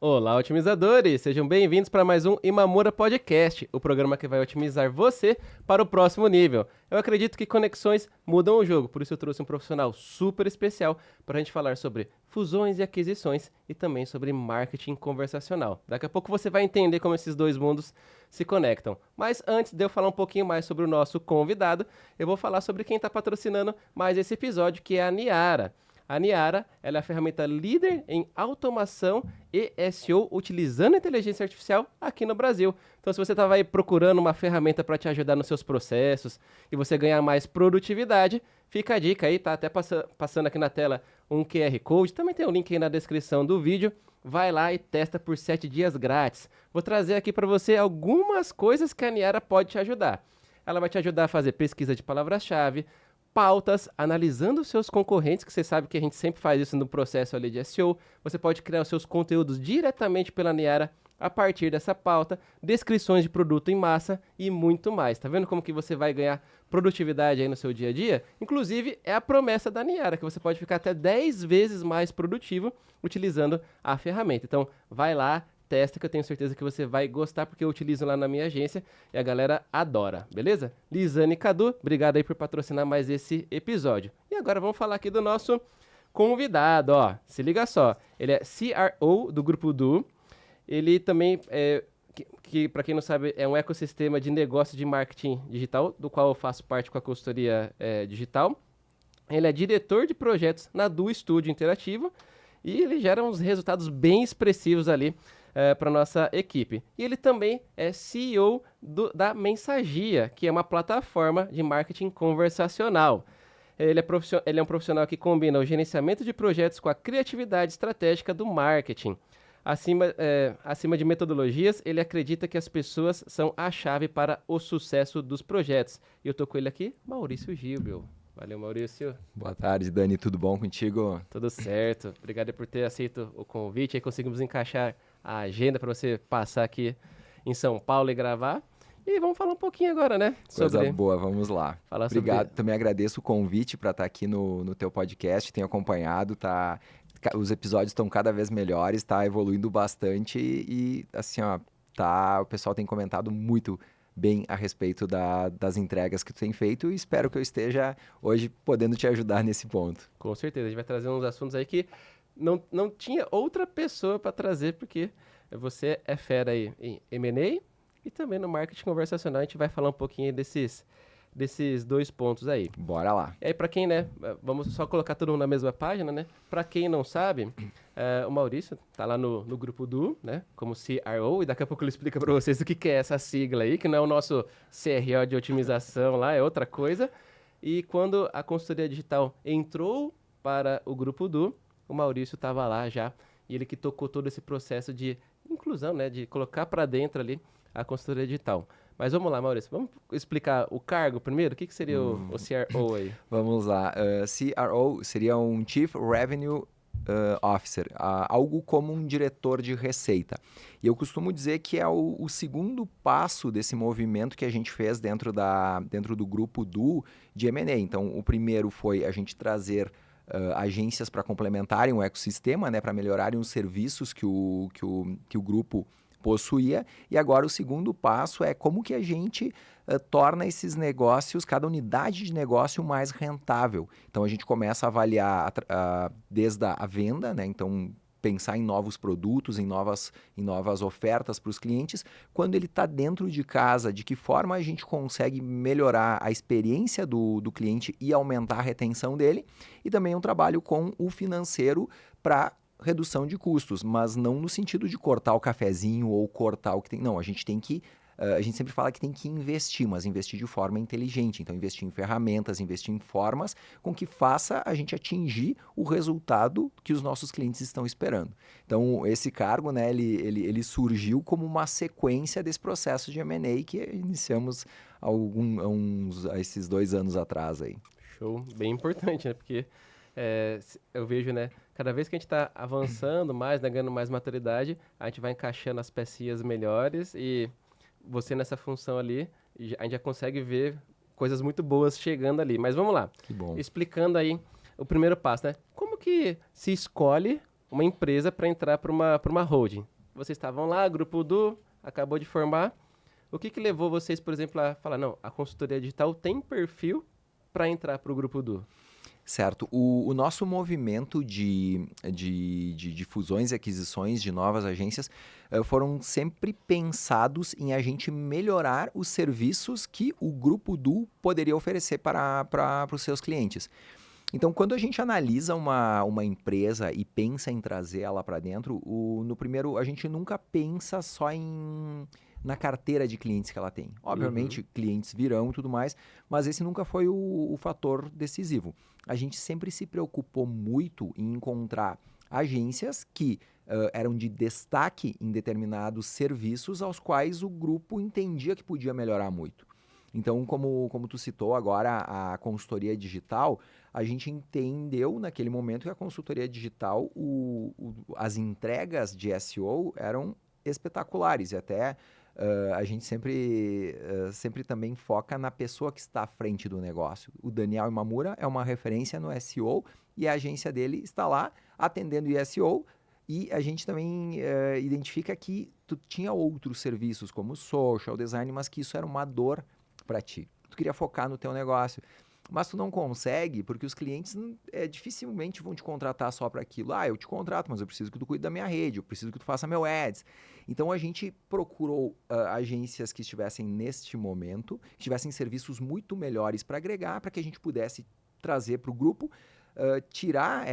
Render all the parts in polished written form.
Olá, otimizadores! Sejam bem-vindos para mais um Imamura Podcast, o programa que vai otimizar você para o próximo nível. Eu acredito que conexões mudam o jogo, por isso eu trouxe um profissional super especial para a gente falar sobre fusões e aquisições e também sobre marketing conversacional. Daqui a pouco você vai entender como esses dois mundos se conectam. Mas antes de eu falar um pouquinho mais sobre o nosso convidado, eu vou falar sobre quem está patrocinando mais esse episódio, que é a Niara. A Niara, ela é a ferramenta líder em automação e SEO utilizando a inteligência artificial aqui no Brasil. Então, se você estava aí procurando uma ferramenta para te ajudar nos seus processos e você ganhar mais produtividade, fica a dica aí, tá até passando aqui na tela um QR Code. Também tem um link aí na descrição do vídeo. Vai lá e testa por 7 dias grátis. Vou trazer aqui para você algumas coisas que a Niara pode te ajudar. Ela vai te ajudar a fazer pesquisa de palavras-chave, pautas, analisando os seus concorrentes, que você sabe que a gente sempre faz isso no processo ali de SEO. Você pode criar os seus conteúdos diretamente pela Niara a partir dessa pauta, descrições de produto em massa e muito mais. Tá vendo como que você vai ganhar produtividade aí no seu dia a dia? Inclusive, é a promessa da Niara, que você pode ficar até 10 vezes mais produtivo utilizando a ferramenta. Então, vai lá, testa, que eu tenho certeza que você vai gostar, porque eu utilizo lá na minha agência e a galera adora, beleza? Lisane e Cadu, obrigado aí por patrocinar mais esse episódio. E agora vamos falar aqui do nosso convidado, ó, se liga só, ele é CRO do Grupo Du, ele também que para quem não sabe, é um ecossistema de negócio de marketing digital, do qual eu faço parte com a consultoria digital. Ele é diretor de projetos na Du Studio Interativo e ele gera uns resultados bem expressivos ali para nossa equipe. E ele também é CEO da Mensagia, que é uma plataforma de marketing conversacional. Ele é um profissional que combina o gerenciamento de projetos com a criatividade estratégica do marketing. Acima de metodologias, ele acredita que as pessoas são a chave para o sucesso dos projetos. E eu tô com ele aqui, Maurício Gilbel. Valeu, Maurício. Boa tarde, Dani. Tudo bom contigo? Tudo certo. Obrigado por ter aceito o convite. Aí conseguimos encaixar a agenda para você passar aqui em São Paulo e gravar. E vamos falar um pouquinho agora, né? Coisa boa, vamos lá. Falar Obrigado. Também agradeço o convite para estar aqui no teu podcast. Tenho acompanhado, os episódios estão cada vez melhores, está evoluindo bastante e assim, ó, o pessoal tem comentado muito bem a respeito das entregas que tu tem feito e espero que eu esteja hoje podendo te ajudar nesse ponto. Com certeza, a gente vai trazer uns assuntos aí que não tinha outra pessoa para trazer, porque você é fera aí em M&A e também no marketing conversacional. A gente vai falar um pouquinho desses dois pontos aí. Bora lá. E aí, para quem, né, vamos só colocar todo mundo na mesma página, né? Para quem não sabe, o Maurício tá lá no Grupo Du, né, como CRO, e daqui a pouco ele explica para vocês o que é essa sigla aí, que não é o nosso CRO de otimização lá, é outra coisa. E quando a consultoria digital entrou para o Grupo Du, o Maurício estava lá já, e ele que tocou todo esse processo de inclusão, né, de colocar para dentro ali a consultoria digital. Mas vamos lá, Maurício, vamos explicar o cargo primeiro? O que seria o CRO aí? Vamos lá. CRO seria um Chief Revenue Officer, algo como um diretor de receita. E eu costumo dizer que é o segundo passo desse movimento que a gente fez dentro do Grupo Du de M&A. Então, o primeiro foi a gente trazer agências para complementarem o ecossistema, né, para melhorarem os serviços que o grupo possuía, e agora o segundo passo é como que a gente torna esses negócios, cada unidade de negócio mais rentável. Então a gente começa a avaliar desde a venda, né? Então pensar em novos produtos, em novas ofertas para os clientes. Quando ele está dentro de casa, de que forma a gente consegue melhorar a experiência do cliente e aumentar a retenção dele, e também um trabalho com o financeiro para redução de custos, mas não no sentido de cortar o cafezinho ou cortar o que tem. Não, a gente sempre fala que tem que investir, mas investir de forma inteligente. Então, investir em ferramentas, investir em formas com que faça a gente atingir o resultado que os nossos clientes estão esperando. Então, esse cargo, né, ele surgiu como uma sequência desse processo de M&A que iniciamos esses 2 anos atrás aí. Show, bem importante, né? Porque eu vejo, né, cada vez que a gente está avançando mais, né, ganhando mais maturidade, a gente vai encaixando as pecinhas melhores e você nessa função ali, a gente já consegue ver coisas muito boas chegando ali. Mas vamos lá. Que bom. Explicando aí o primeiro passo, né? Como que se escolhe uma empresa para entrar para uma holding? vocês estavam lá, grupo Du, acabou de formar. O que levou vocês, por exemplo, a falar, não, a consultoria digital tem perfil para entrar para o grupo Du? Certo. O nosso movimento de fusões e aquisições de novas agências foram sempre pensados em a gente melhorar os serviços que o Grupo Du poderia oferecer para os seus clientes. Então, quando a gente analisa uma empresa e pensa em trazer ela para dentro, no primeiro, a gente nunca pensa só na carteira de clientes que ela tem. Obviamente, clientes virão e tudo mais, mas esse nunca foi o fator decisivo. A gente sempre se preocupou muito em encontrar agências que eram de destaque em determinados serviços aos quais o grupo entendia que podia melhorar muito. Então, como tu citou agora, a consultoria digital, a gente entendeu naquele momento que a consultoria digital, as entregas de SEO eram espetaculares e até a gente sempre também foca na pessoa que está à frente do negócio. O Daniel Imamura é uma referência no SEO e a agência dele está lá atendendo o SEO e a gente também identifica que tu tinha outros serviços como social design, mas que isso era uma dor para ti. Tu queria focar no teu negócio, mas tu não consegue porque os clientes dificilmente vão te contratar só para aquilo. Eu te contrato, mas eu preciso que tu cuide da minha rede, eu preciso que tu faça meu ads. Então a gente procurou agências que estivessem neste momento, que tivessem serviços muito melhores para agregar, para que a gente pudesse trazer para o grupo, tirar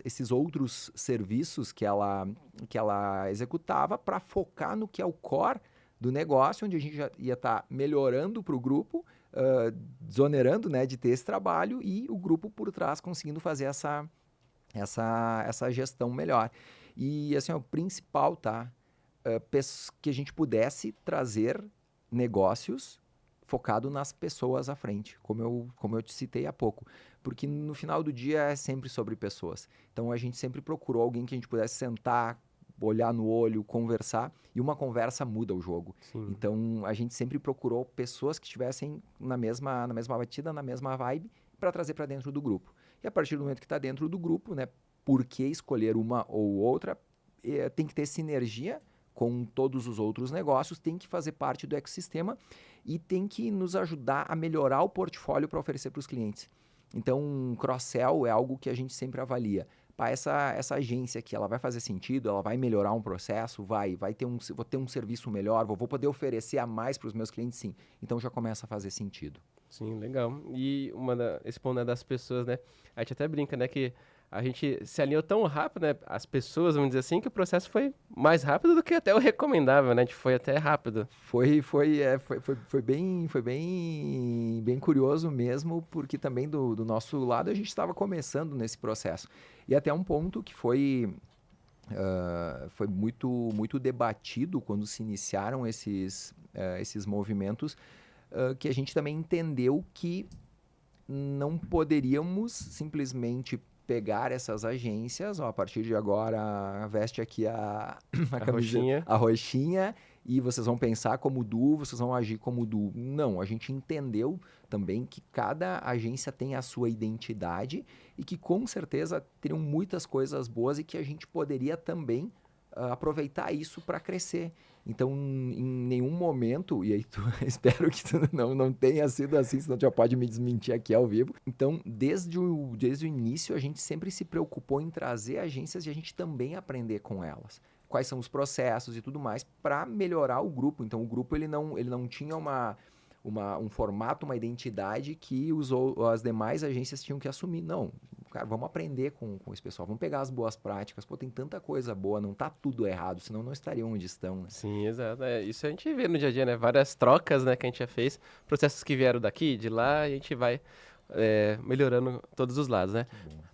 esses outros serviços que ela executava para focar no que é o core do negócio, onde a gente já ia estar melhorando para o grupo, desonerando, né, de ter esse trabalho e o grupo por trás conseguindo fazer essa gestão melhor. E assim, o principal, tá? Que a gente pudesse trazer negócios focado nas pessoas à frente, como eu te citei há pouco. Porque no final do dia é sempre sobre pessoas. Então a gente sempre procurou alguém que a gente pudesse sentar, olhar no olho, conversar, e uma conversa muda o jogo. Sim. Então, a gente sempre procurou pessoas que estivessem na mesma batida, na mesma vibe, para trazer para dentro do grupo. E a partir do momento que está dentro do grupo, né, por que escolher uma ou outra? Tem que ter sinergia com todos os outros negócios, tem que fazer parte do ecossistema e tem que nos ajudar a melhorar o portfólio para oferecer para os clientes. Então, cross-sell é algo que a gente sempre avalia. Essa agência aqui, ela vai fazer sentido, ela vai melhorar um processo, vou ter um serviço melhor, vou poder oferecer a mais para os meus clientes, sim. Então já começa a fazer sentido. Sim, legal. E esse ponto, né, das pessoas, né? A gente até brinca, né, que a gente se alinhou tão rápido, né? As pessoas, vamos dizer assim, que o processo foi mais rápido do que até o recomendável, né? A gente foi até rápido. Foi bem curioso mesmo, porque também do nosso lado a gente estava começando nesse processo. E até um ponto que foi muito debatido quando se iniciaram esses movimentos, que a gente também entendeu que não poderíamos simplesmente pegar essas agências, a partir de agora veste aqui a camiseta, a roxinha, e vocês vão pensar como Du, vocês vão agir como Du. Não, a gente entendeu também que cada agência tem a sua identidade e que com certeza teriam muitas coisas boas e que a gente poderia também aproveitar isso para crescer. Então, em nenhum momento, e aí espero que tu não tenha sido assim, senão tu já pode me desmentir aqui ao vivo. Então, desde o início, a gente sempre se preocupou em trazer agências e a gente também aprender com elas. Quais são os processos e tudo mais para melhorar o grupo. Então, o grupo ele não tinha um formato, uma identidade que as demais agências tinham que assumir. Não, cara, vamos aprender com esse pessoal, vamos pegar as boas práticas. Pô, tem tanta coisa boa, não tá tudo errado, senão não estariam onde estão. Né? Sim, exato. Isso a gente vê no dia a dia, né? Várias trocas, né, que a gente já fez, processos que vieram daqui, de lá, e a gente vai melhorando todos os lados, né?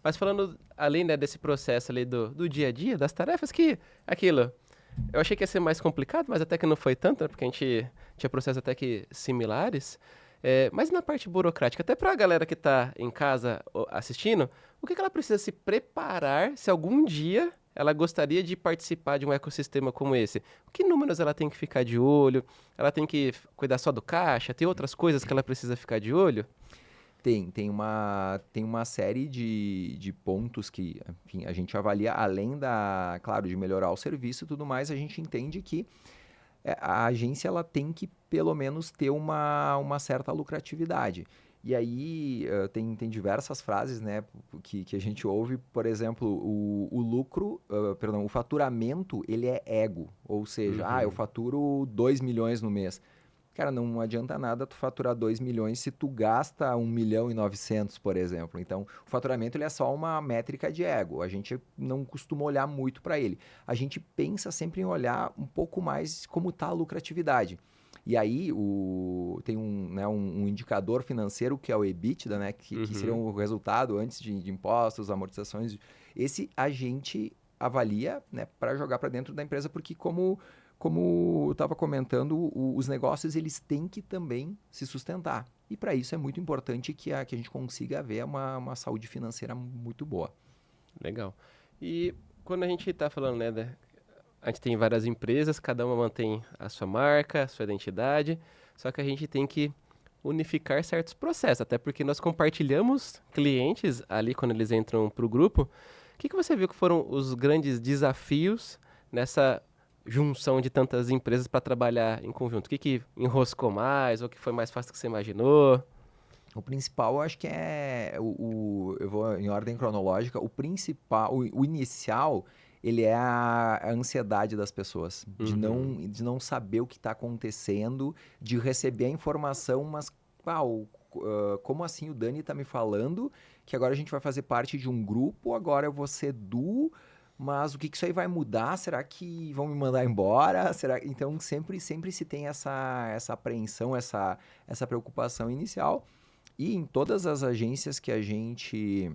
Mas falando, além, né, desse processo ali do dia a dia, das tarefas, que aquilo... Eu achei que ia ser mais complicado, mas até que não foi tanto, né? Porque a gente tinha processos até que similares. Mas na parte burocrática, até para a galera que está em casa assistindo, o que ela precisa se preparar se algum dia ela gostaria de participar de um ecossistema como esse? Que números ela tem que ficar de olho? Ela tem que cuidar só do caixa? Tem outras coisas que ela precisa ficar de olho? Tem uma série de pontos que, enfim, a gente avalia, além claro, de melhorar o serviço e tudo mais, a gente entende que a agência ela tem que, pelo menos, ter uma certa lucratividade. E aí tem diversas frases, né, que a gente ouve, por exemplo, o lucro, perdão, o faturamento, ele é ego, ou seja, eu faturo 2 milhões no mês. Cara, não adianta nada tu faturar 2 milhões se tu gasta 1.900.000, por exemplo. Então, o faturamento ele é só uma métrica de ego. A gente não costuma olhar muito para ele. A gente pensa sempre em olhar um pouco mais como está a lucratividade. E aí, tem um indicador financeiro que é o EBITDA, né? Que seria o resultado antes de impostos, amortizações. Esse a gente avalia, né, para jogar para dentro da empresa, porque como eu estava comentando, os negócios eles têm que também se sustentar. E para isso é muito importante que a gente consiga haver uma saúde financeira muito boa. Legal. E quando a gente está falando, né, a gente tem várias empresas, cada uma mantém a sua marca, a sua identidade, só que a gente tem que unificar certos processos, até porque nós compartilhamos clientes ali quando eles entram para o grupo. O que você viu que foram os grandes desafios nessa junção de tantas empresas para trabalhar em conjunto? O que enroscou mais ou o que foi mais fácil do que você imaginou? O principal, eu acho que eu vou em ordem cronológica, o principal, o inicial, ele é a ansiedade das pessoas, de não saber o que está acontecendo, de receber a informação, mas como assim o Dani está me falando que agora a gente vai fazer parte de um grupo, agora eu vou ser mas o que isso aí vai mudar? Será que vão me mandar embora? Então sempre se tem essa apreensão, essa preocupação inicial. E em todas as agências que a gente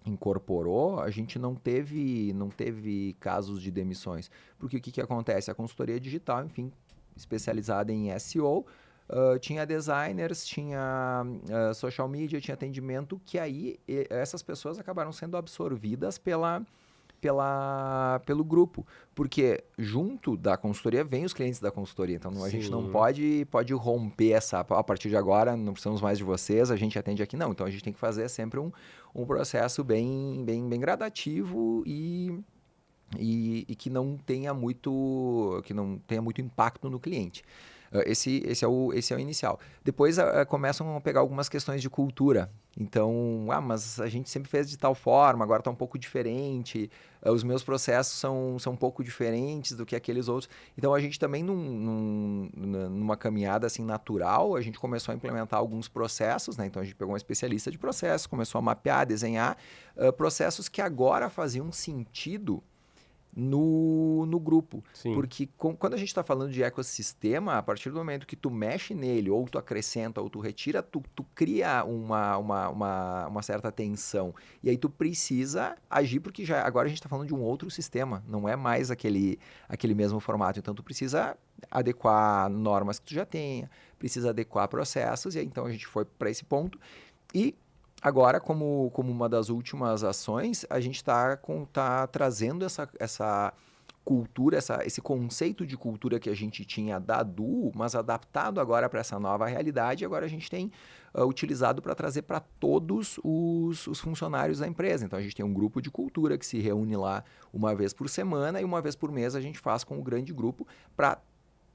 incorporou, a gente não teve casos de demissões. Porque o que acontece? A consultoria digital, enfim, especializada em SEO, tinha designers, tinha social media, tinha atendimento, que aí essas pessoas acabaram sendo absorvidas pelo grupo, porque junto da consultoria vem os clientes da consultoria, então a gente não pode romper a partir de agora não precisamos mais de vocês, a gente atende aqui, não, então a gente tem que fazer sempre um processo bem gradativo e que não tenha muito impacto no cliente. Esse é o inicial. Depois começam a pegar algumas questões de cultura. Então, mas a gente sempre fez de tal forma, agora está um pouco diferente, os meus processos são um pouco diferentes do que aqueles outros. Então, a gente também, numa caminhada assim, natural, a gente começou a implementar alguns processos, né? Então, a gente pegou um especialista de processos, começou a mapear, desenhar processos que agora faziam sentido no grupo. Sim. Porque quando a gente está falando de ecossistema, a partir do momento que tu mexe nele, ou tu acrescenta, ou tu retira, tu cria uma certa tensão. E aí tu precisa agir, porque agora a gente está falando de um outro sistema, não é mais aquele mesmo formato. Então tu precisa adequar normas que tu já tenha, precisa adequar processos, e aí então a gente foi para esse ponto. E agora, como uma das últimas ações, a gente está trazendo essa cultura, esse conceito de cultura que a gente tinha da DU, mas adaptado agora para essa nova realidade, e agora a gente tem utilizado para trazer para todos os funcionários da empresa. Então, a gente tem um grupo de cultura que se reúne lá uma vez por semana, e uma vez por mês a gente faz com o grande grupo para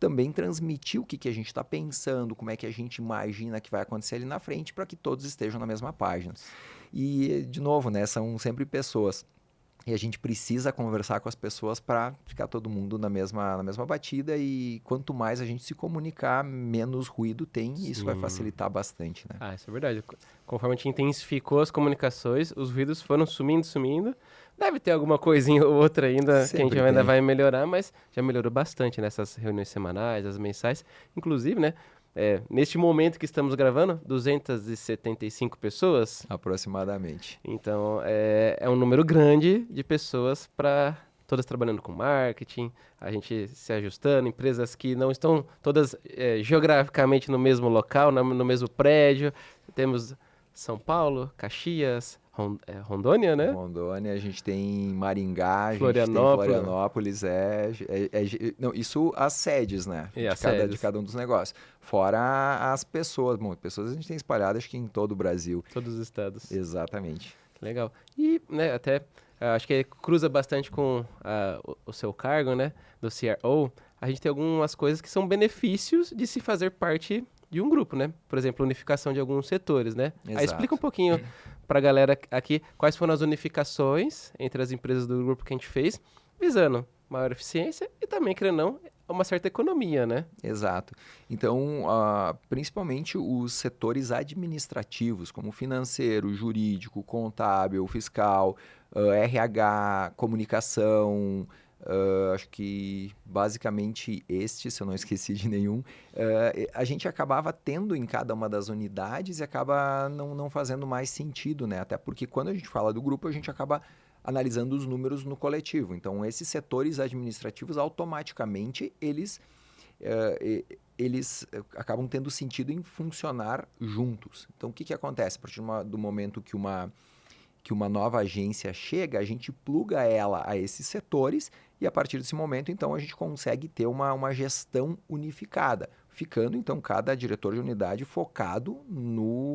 também transmitir o que a gente está pensando, como é que a gente imagina que vai acontecer ali na frente, para que todos estejam na mesma página. E, de novo, né, são sempre pessoas. E a gente precisa conversar com as pessoas para ficar todo mundo na mesma batida, e quanto mais a gente se comunicar, menos ruído tem, e isso vai facilitar bastante, né? Isso é verdade. Conforme a gente intensificou as comunicações, os ruídos foram sumindo. Deve ter alguma coisinha ou outra ainda que a gente ainda vai melhorar, mas já melhorou bastante nessas reuniões semanais, as mensais. Inclusive, né, neste momento que estamos gravando, 275 pessoas. Aproximadamente. Então, é um número grande de pessoas para todas trabalhando com marketing, a gente se ajustando, empresas que não estão todas geograficamente no mesmo local, no mesmo prédio. Temos São Paulo, Caxias, Rondônia, né? Rondônia, a gente tem Maringá, a gente tem Florianópolis. Florianópolis, não, isso as sedes, né, E as de sedes. cada um dos negócios. Fora as pessoas, bom, pessoas a gente tem espalhado acho que em todo o Brasil. Todos os estados. Exatamente. Legal. E, né, até, acho que cruza bastante com o seu cargo, né, do CRO. A gente tem algumas coisas que são benefícios de se fazer parte de um grupo, né? Por exemplo, unificação de alguns setores, né? Aí explica um Exato. pouquinho para a galera aqui quais foram as unificações entre as empresas do grupo que a gente fez, visando maior eficiência e também, querendo ou não, uma certa economia, né? Exato. Então, principalmente os setores administrativos, como financeiro, jurídico, contábil, fiscal, RH, comunicação, acho que basicamente este, se eu não esqueci de nenhum, a gente acabava tendo em cada uma das unidades e acaba não fazendo mais sentido, né? Até porque quando a gente fala do grupo, a gente acaba analisando os números no coletivo. Então, esses setores administrativos, automaticamente, eles acabam tendo sentido em funcionar juntos. Então, o que acontece? A partir do momento que uma nova agência chega, a gente pluga ela a esses setores e, a partir desse momento, então, a gente consegue ter uma gestão unificada, ficando, então, cada diretor de unidade focado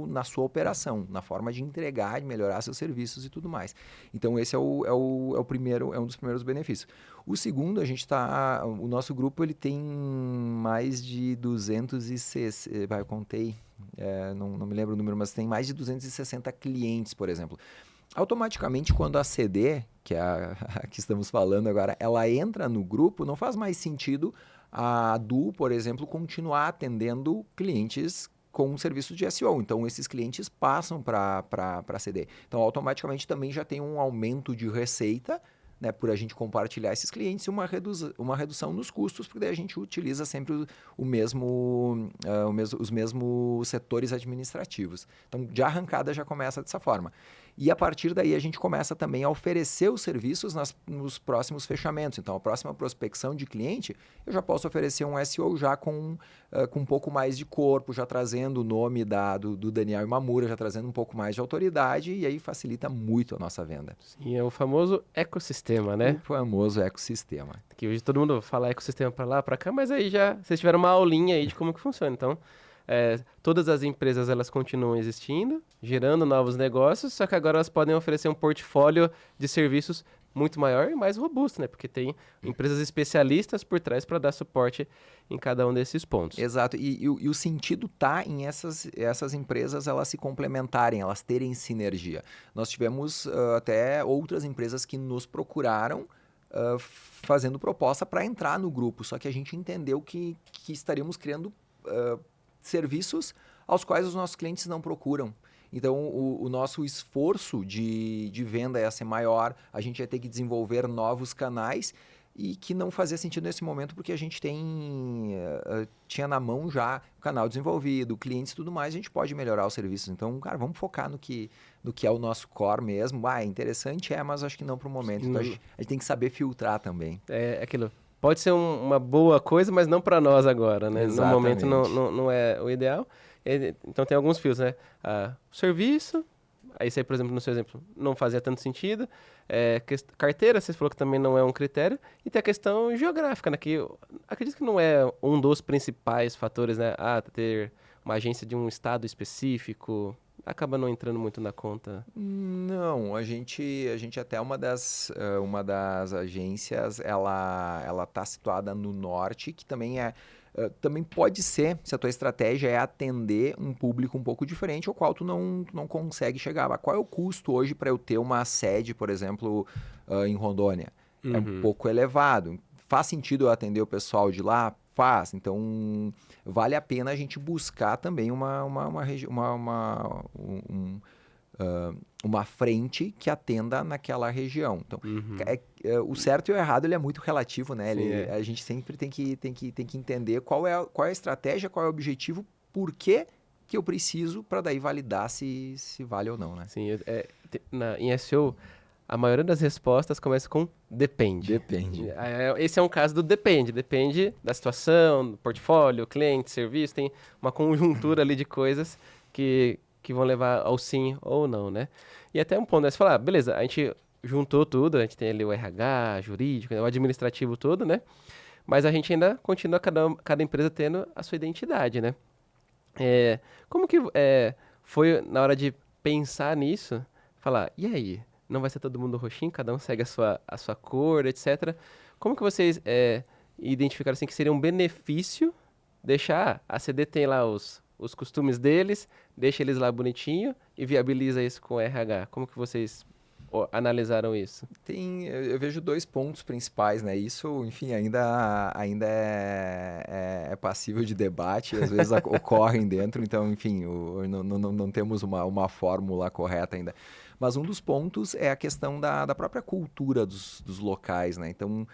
na sua operação, na forma de entregar, de melhorar seus serviços e tudo mais. Então, esse é o primeiro, é um dos primeiros benefícios. O segundo, o nosso grupo ele tem mais de 260, eu contei, não me lembro o número, mas tem mais de 260 clientes, por exemplo. Automaticamente, quando a CD, que é a que estamos falando agora, ela entra no grupo, não faz mais sentido a Du, por exemplo, continuar atendendo clientes com um serviço de SEO. Então, esses clientes passam para a CD. Então, automaticamente também já tem um aumento de receita, né, por a gente compartilhar esses clientes e uma redução nos custos, porque daí a gente utiliza sempre os mesmos setores administrativos. Então, de arrancada já começa dessa forma. E a partir daí a gente começa também a oferecer os serviços nos próximos fechamentos. Então, a próxima prospecção de cliente, eu já posso oferecer um SEO já com um pouco mais de corpo, já trazendo o nome do Daniel Imamura, já trazendo um pouco mais de autoridade, e aí facilita muito a nossa venda. Sim, é o famoso ecossistema, né? O famoso ecossistema. Que hoje todo mundo fala ecossistema para lá, para cá, mas aí já vocês tiveram uma aulinha aí de como que funciona. Então, todas as empresas elas continuam existindo, gerando novos negócios, só que agora elas podem oferecer um portfólio de serviços muito maior e mais robusto, né? Porque tem empresas especialistas por trás para dar suporte em cada um desses pontos. Exato. E o sentido está em essas empresas elas se complementarem, elas terem sinergia. Nós tivemos até outras empresas que nos procuraram fazendo proposta para entrar no grupo, só que a gente entendeu que estaríamos criando serviços aos quais os nossos clientes não procuram. Então, o nosso esforço de venda ia ser maior, a gente ia ter que desenvolver novos canais e que não fazia sentido nesse momento porque a gente tinha na mão já o canal desenvolvido, clientes e tudo mais, a gente pode melhorar os serviços. Então, cara, vamos focar no que é o nosso core mesmo. É interessante, mas acho que não para o momento. Então, a gente tem que saber filtrar também. É aquilo. Pode ser uma boa coisa, mas não para nós agora, né? Exatamente. No momento não é o ideal. Então tem alguns fios, né? O serviço, aí isso aí, por exemplo, no seu exemplo, não fazia tanto sentido. Carteira, você falou que também não é um critério. E tem a questão geográfica, né? Que eu acredito que não é um dos principais fatores, né? Ter uma agência de um estado específico acaba não entrando muito na conta. Não, a gente até uma das agências, ela tá situada no norte, que também pode ser, se a tua estratégia é atender um público um pouco diferente, ao qual tu não consegue chegar. Mas qual é o custo hoje para eu ter uma sede, por exemplo, em Rondônia? É um pouco elevado. Faz sentido eu atender o pessoal de lá? Faz. Então, vale a pena a gente buscar também uma frente que atenda naquela região. Então, o certo e o errado ele é muito relativo, né? Sim, a gente sempre tem que entender qual é a estratégia, qual é o objetivo, por que eu preciso para daí validar se vale ou não, né? Sim, em SEO, a maioria das respostas começa com depende. Depende. Esse é um caso do depende. Depende da situação, do portfólio, cliente, serviço. Tem uma conjuntura ali de coisas que que vão levar ao sim ou não, né? E até um ponto, né? Você fala, beleza, a gente juntou tudo, a gente tem ali o RH, jurídico, o administrativo todo, né? Mas a gente ainda continua cada empresa tendo a sua identidade, né? É, como que foi na hora de pensar nisso, falar, e aí? Não vai ser todo mundo roxinho, cada um segue a sua cor, etc. Como que vocês identificaram assim que seria um benefício deixar a CD tem lá os costumes deles, deixa eles lá bonitinho e viabiliza isso com o RH? Como que vocês analisaram isso? Eu vejo dois pontos principais, né? Isso, enfim, ainda é passível de debate, às vezes ocorrem dentro, então, enfim, não temos uma fórmula correta ainda. Mas um dos pontos é a questão da própria cultura dos locais, né? Então,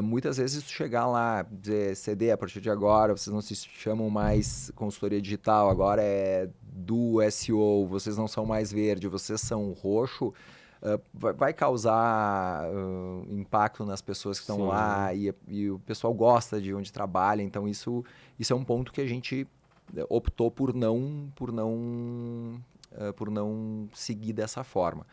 muitas vezes tu chegar lá, dizer, CD, a partir de agora, vocês não se chamam mais consultoria digital, agora é do SEO, vocês não são mais verde, vocês são roxo, vai causar impacto nas pessoas que estão lá Sim. e o pessoal gosta de onde trabalha, então isso é um ponto que a gente optou por não seguir dessa forma.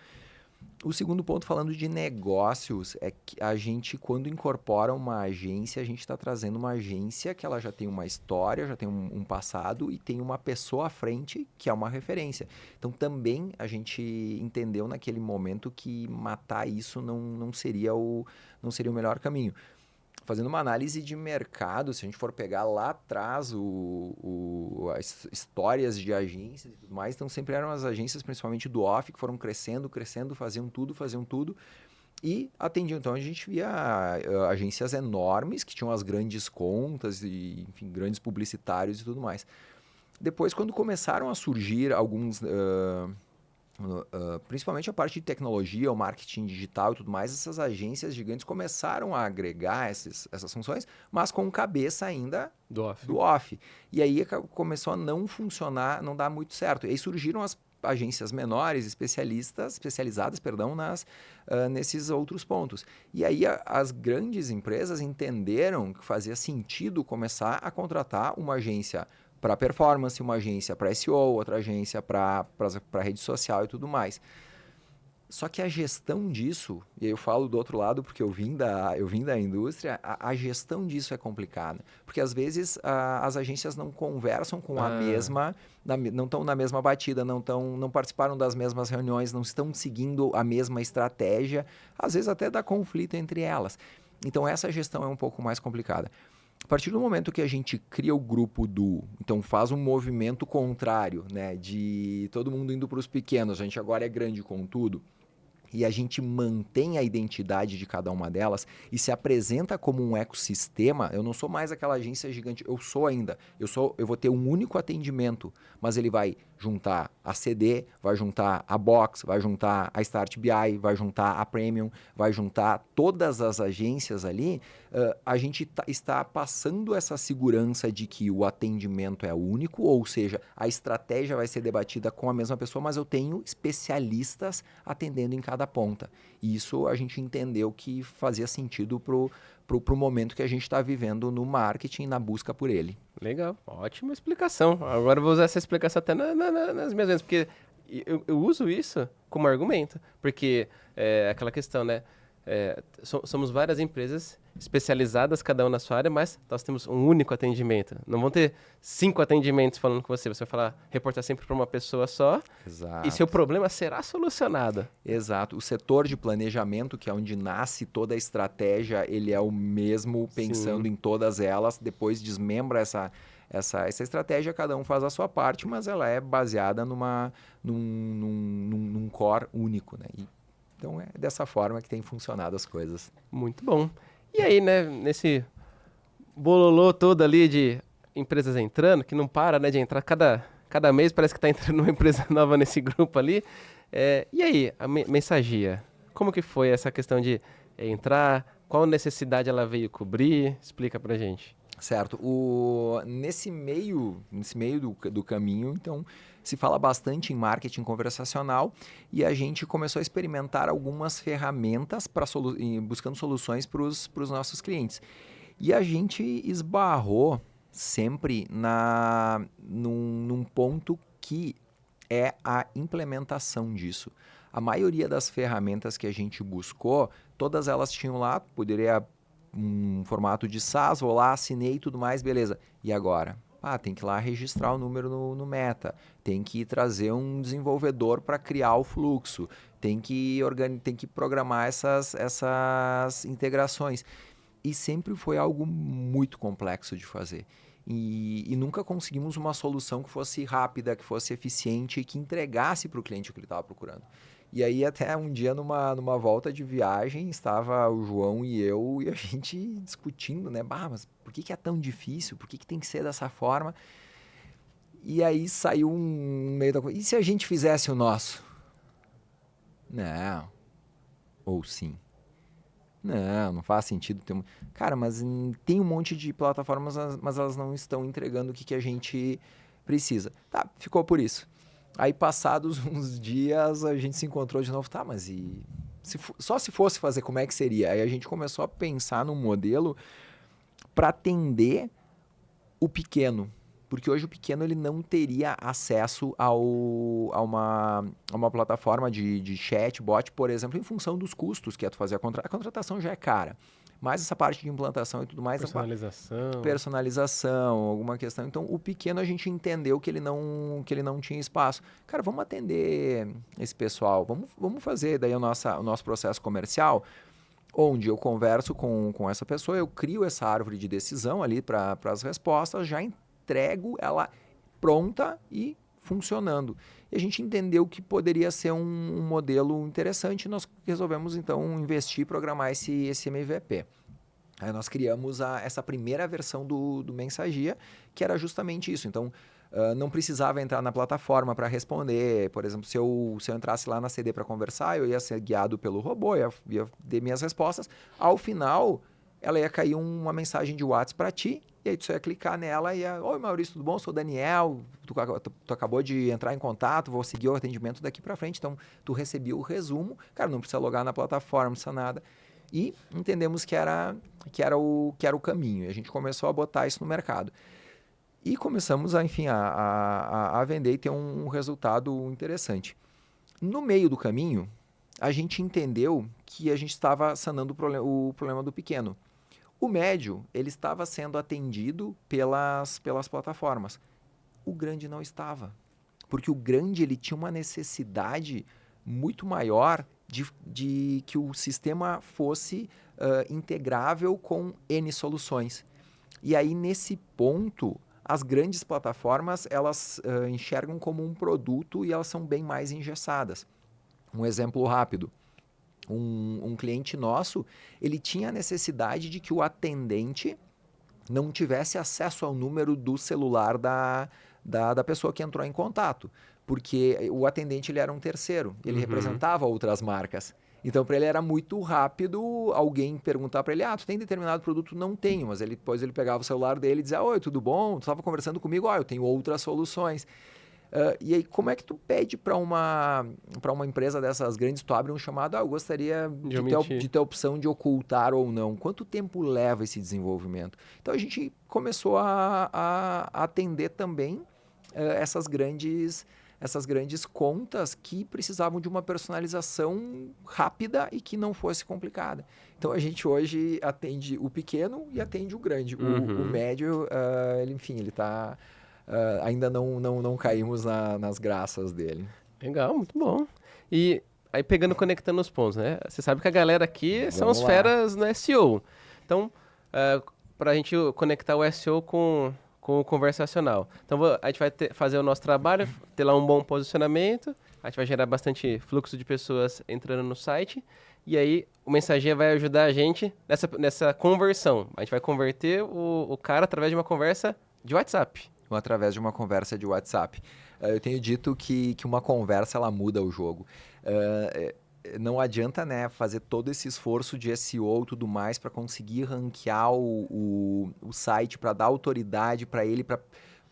O segundo ponto, falando de negócios, é que a gente, quando incorpora uma agência, a gente está trazendo uma agência que ela já tem uma história, já tem um passado e tem uma pessoa à frente que é uma referência. Então, também a gente entendeu naquele momento que matar isso não seria o melhor caminho. Fazendo uma análise de mercado, se a gente for pegar lá atrás as histórias de agências e tudo mais, então sempre eram as agências, principalmente do off, que foram crescendo, faziam tudo e atendiam. Então a gente via agências enormes que tinham as grandes contas e, enfim, grandes publicitários e tudo mais. Depois, quando começaram a surgir alguns principalmente a parte de tecnologia, o marketing digital e tudo mais, essas agências gigantes começaram a agregar essas funções, mas com cabeça ainda Do off. do off. E aí começou a não funcionar, não dar muito certo. E aí surgiram as agências menores, especializadas, nesses outros pontos. E aí as grandes empresas entenderam que fazia sentido começar a contratar uma agência para performance, uma agência para SEO, outra agência para rede social e tudo mais. Só que a gestão disso, e eu falo do outro lado porque eu vim da indústria, a gestão disso é complicada. Porque às vezes as agências não conversam com a Ah, mesma, não estão na mesma batida, não participaram das mesmas reuniões, não estão seguindo a mesma estratégia, às vezes até dá conflito entre elas. Então essa gestão é um pouco mais complicada. A partir do momento que a gente cria o grupo então faz um movimento contrário, né, de todo mundo indo para os pequenos, a gente agora é grande com tudo, e a gente mantém a identidade de cada uma delas e se apresenta como um ecossistema. Eu não sou mais aquela agência gigante, eu sou ainda. Eu vou ter um único atendimento, mas ele vai juntar a CD, vai juntar a Box, vai juntar a Start BI, vai juntar a Premium, vai juntar todas as agências ali. A gente está passando essa segurança de que o atendimento é único, ou seja, a estratégia vai ser debatida com a mesma pessoa, mas eu tenho especialistas atendendo em cada ponta. E isso a gente entendeu que fazia sentido pro momento que a gente está vivendo no marketing, na busca por ele. legal, ótima explicação. Agora eu vou usar essa explicação até nas minhas vezes, porque eu uso isso como argumento, porque é aquela questão, né? Somos várias empresas especializadas, cada uma na sua área, mas nós temos um único atendimento. Não vão ter 5 atendimentos falando com você. Você vai reportar sempre para uma pessoa só e seu Exato. problema será solucionado. Exato. O setor de planejamento, que é onde nasce toda a estratégia, ele é o mesmo pensando Sim, em todas elas, depois desmembra essa estratégia, cada um faz a sua parte, mas ela é baseada num core único, né? Então é dessa forma que tem funcionado as coisas. muito bom. E aí, né, nesse bololô todo ali de empresas entrando, que não para, né, de entrar cada mês, parece que tá entrando uma empresa nova nesse grupo ali. E aí, a mensagia? Como que foi essa questão de entrar? Qual necessidade ela veio cobrir? Explica pra gente. Certo. Nesse meio do caminho, então, se fala bastante em marketing conversacional e a gente começou a experimentar algumas ferramentas buscando soluções para os nossos clientes. E a gente esbarrou sempre num ponto que é a implementação disso. A maioria das ferramentas que a gente buscou, todas elas tinham lá, poderia um formato de SaaS, vou lá, assinei e tudo mais, beleza. E agora? Tem que ir lá registrar o número no Meta, tem que trazer um desenvolvedor para criar o fluxo, tem que programar essas integrações. E sempre foi algo muito complexo de fazer. E nunca conseguimos uma solução que fosse rápida, que fosse eficiente e que entregasse para o cliente o que ele estava procurando. E aí até um dia numa volta de viagem, estava o João e eu e a gente discutindo, né? Mas por que é tão difícil? Por que tem que ser dessa forma? E aí saiu um meio da coisa. E se a gente fizesse o nosso? Não. Ou sim. Não faz sentido ter Cara, mas tem um monte de plataformas, mas elas não estão entregando o que a gente precisa. Tá, ficou por isso. Aí, passados uns dias, a gente se encontrou de novo. Tá, mas só se fosse fazer, como é que seria? Aí a gente começou a pensar num modelo para atender o pequeno. Porque hoje o pequeno ele não teria acesso a uma plataforma de chatbot, por exemplo, em função dos custos que é tu fazer a contratação já é cara. Mas essa parte de implantação e tudo mais... Personalização, alguma questão. Então, o pequeno a gente entendeu que ele não tinha espaço. Cara, vamos atender esse pessoal, vamos fazer daí o nosso processo comercial, onde eu converso com essa pessoa, eu crio essa árvore de decisão ali para as respostas, já entrego ela pronta e funcionando. E a gente entendeu que poderia ser um modelo interessante, nós resolvemos então investir e programar esse MVP. Aí nós criamos essa primeira versão do Mensagia, que era justamente isso. Então, não precisava entrar na plataforma para responder. Por exemplo, se eu entrasse lá na CD para conversar, eu ia ser guiado pelo robô, ia ter minhas respostas. Ao final, ela ia cair uma mensagem de WhatsApp para ti, e aí tu só ia clicar nela e ia... Oi, Maurício, tudo bom? Sou o Daniel, tu acabou de entrar em contato, vou seguir o atendimento daqui para frente. Então, tu recebia o resumo. Cara, não precisa logar na plataforma, não precisa nada. E entendemos que era o caminho. E a gente começou a botar isso no mercado. E começamos, a vender e ter um resultado interessante. No meio do caminho, a gente entendeu que a gente estava sanando o problema do pequeno. O médio, ele estava sendo atendido pelas plataformas. O grande não estava. Porque o grande ele tinha uma necessidade muito maior de que o sistema fosse integrável com N soluções. E aí, nesse ponto, as grandes plataformas, elas enxergam como um produto e elas são bem mais engessadas. Um exemplo rápido. Um cliente nosso, ele tinha a necessidade de que o atendente não tivesse acesso ao número do celular da pessoa que entrou em contato, porque o atendente ele era um terceiro, ele representava outras marcas. Então, para ele era muito rápido alguém perguntar para ele, tu tem determinado produto? Não tenho, mas depois ele pegava o celular dele e dizia, oi, tudo bom? Tu estava conversando comigo? Eu tenho outras soluções. E aí, como é que tu pede para uma empresa dessas grandes, tu abre um chamado, eu gostaria de ter a opção de ocultar ou não. Quanto tempo leva esse desenvolvimento? Então, a gente começou a atender também essas grandes contas que precisavam de uma personalização rápida e que não fosse complicada. Então, a gente hoje atende o pequeno e atende o grande. O médio, ele está... ainda não caímos nas graças dele. Legal, muito bom. E aí conectando os pontos, né? Você sabe que a galera aqui são os lá. feras no SEO. Então, para a gente conectar o SEO com o conversacional. Então, a gente vai fazer o nosso trabalho, ter lá um bom posicionamento, a gente vai gerar bastante fluxo de pessoas entrando no site, e aí o Mensagia vai ajudar a gente nessa conversão. A gente vai converter o cara através de uma conversa de WhatsApp. Através de uma conversa de WhatsApp. Eu tenho dito que uma conversa ela muda o jogo. Não adianta, né, fazer todo esse esforço de SEO e tudo mais para conseguir ranquear o site, para dar autoridade para ele, para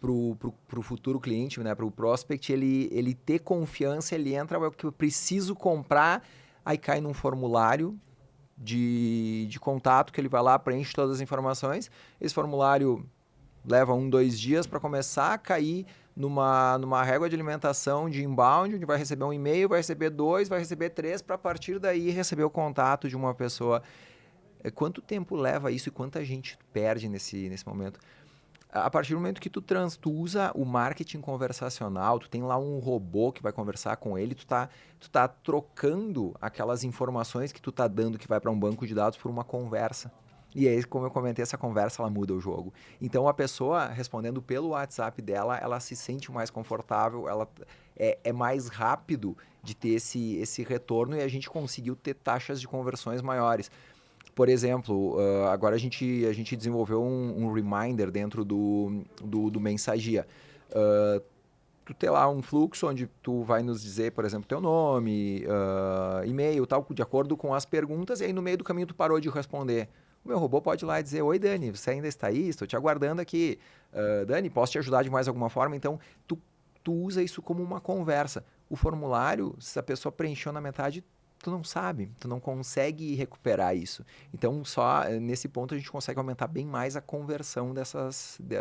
o futuro cliente, né, para o prospect, ele ter confiança, ele entra, é o que eu preciso comprar, aí cai num formulário de contato que ele vai lá, preenche todas as informações. Esse formulário leva 2 dias para começar a cair numa régua de alimentação de inbound, onde vai receber um e-mail, vai receber 2, vai receber 3, para a partir daí receber o contato de uma pessoa. Quanto tempo leva isso e quanta gente perde nesse momento? A partir do momento que tu usa o marketing conversacional, tu tem lá um robô que vai conversar com ele, tu tá trocando aquelas informações que tu tá dando que vai para um banco de dados por uma conversa. E aí, como eu comentei, essa conversa ela muda o jogo. Então a pessoa respondendo pelo WhatsApp dela, ela se sente mais confortável, ela é mais rápido de ter esse retorno e a gente conseguiu ter taxas de conversões maiores. Por exemplo, agora a gente desenvolveu um reminder dentro do Mensagia. Tu tem lá um fluxo onde tu vai nos dizer, por exemplo, teu nome, e-mail, tal, de acordo com as perguntas, e aí no meio do caminho tu parou de responder. O meu robô pode ir lá e dizer, oi Dani, você ainda está aí? Estou te aguardando aqui. Dani, posso te ajudar de mais alguma forma? Então, tu usa isso como uma conversa. O formulário, se a pessoa preencheu na metade, tu não sabe, tu não consegue recuperar isso. Então, só nesse ponto a gente consegue aumentar bem mais a conversão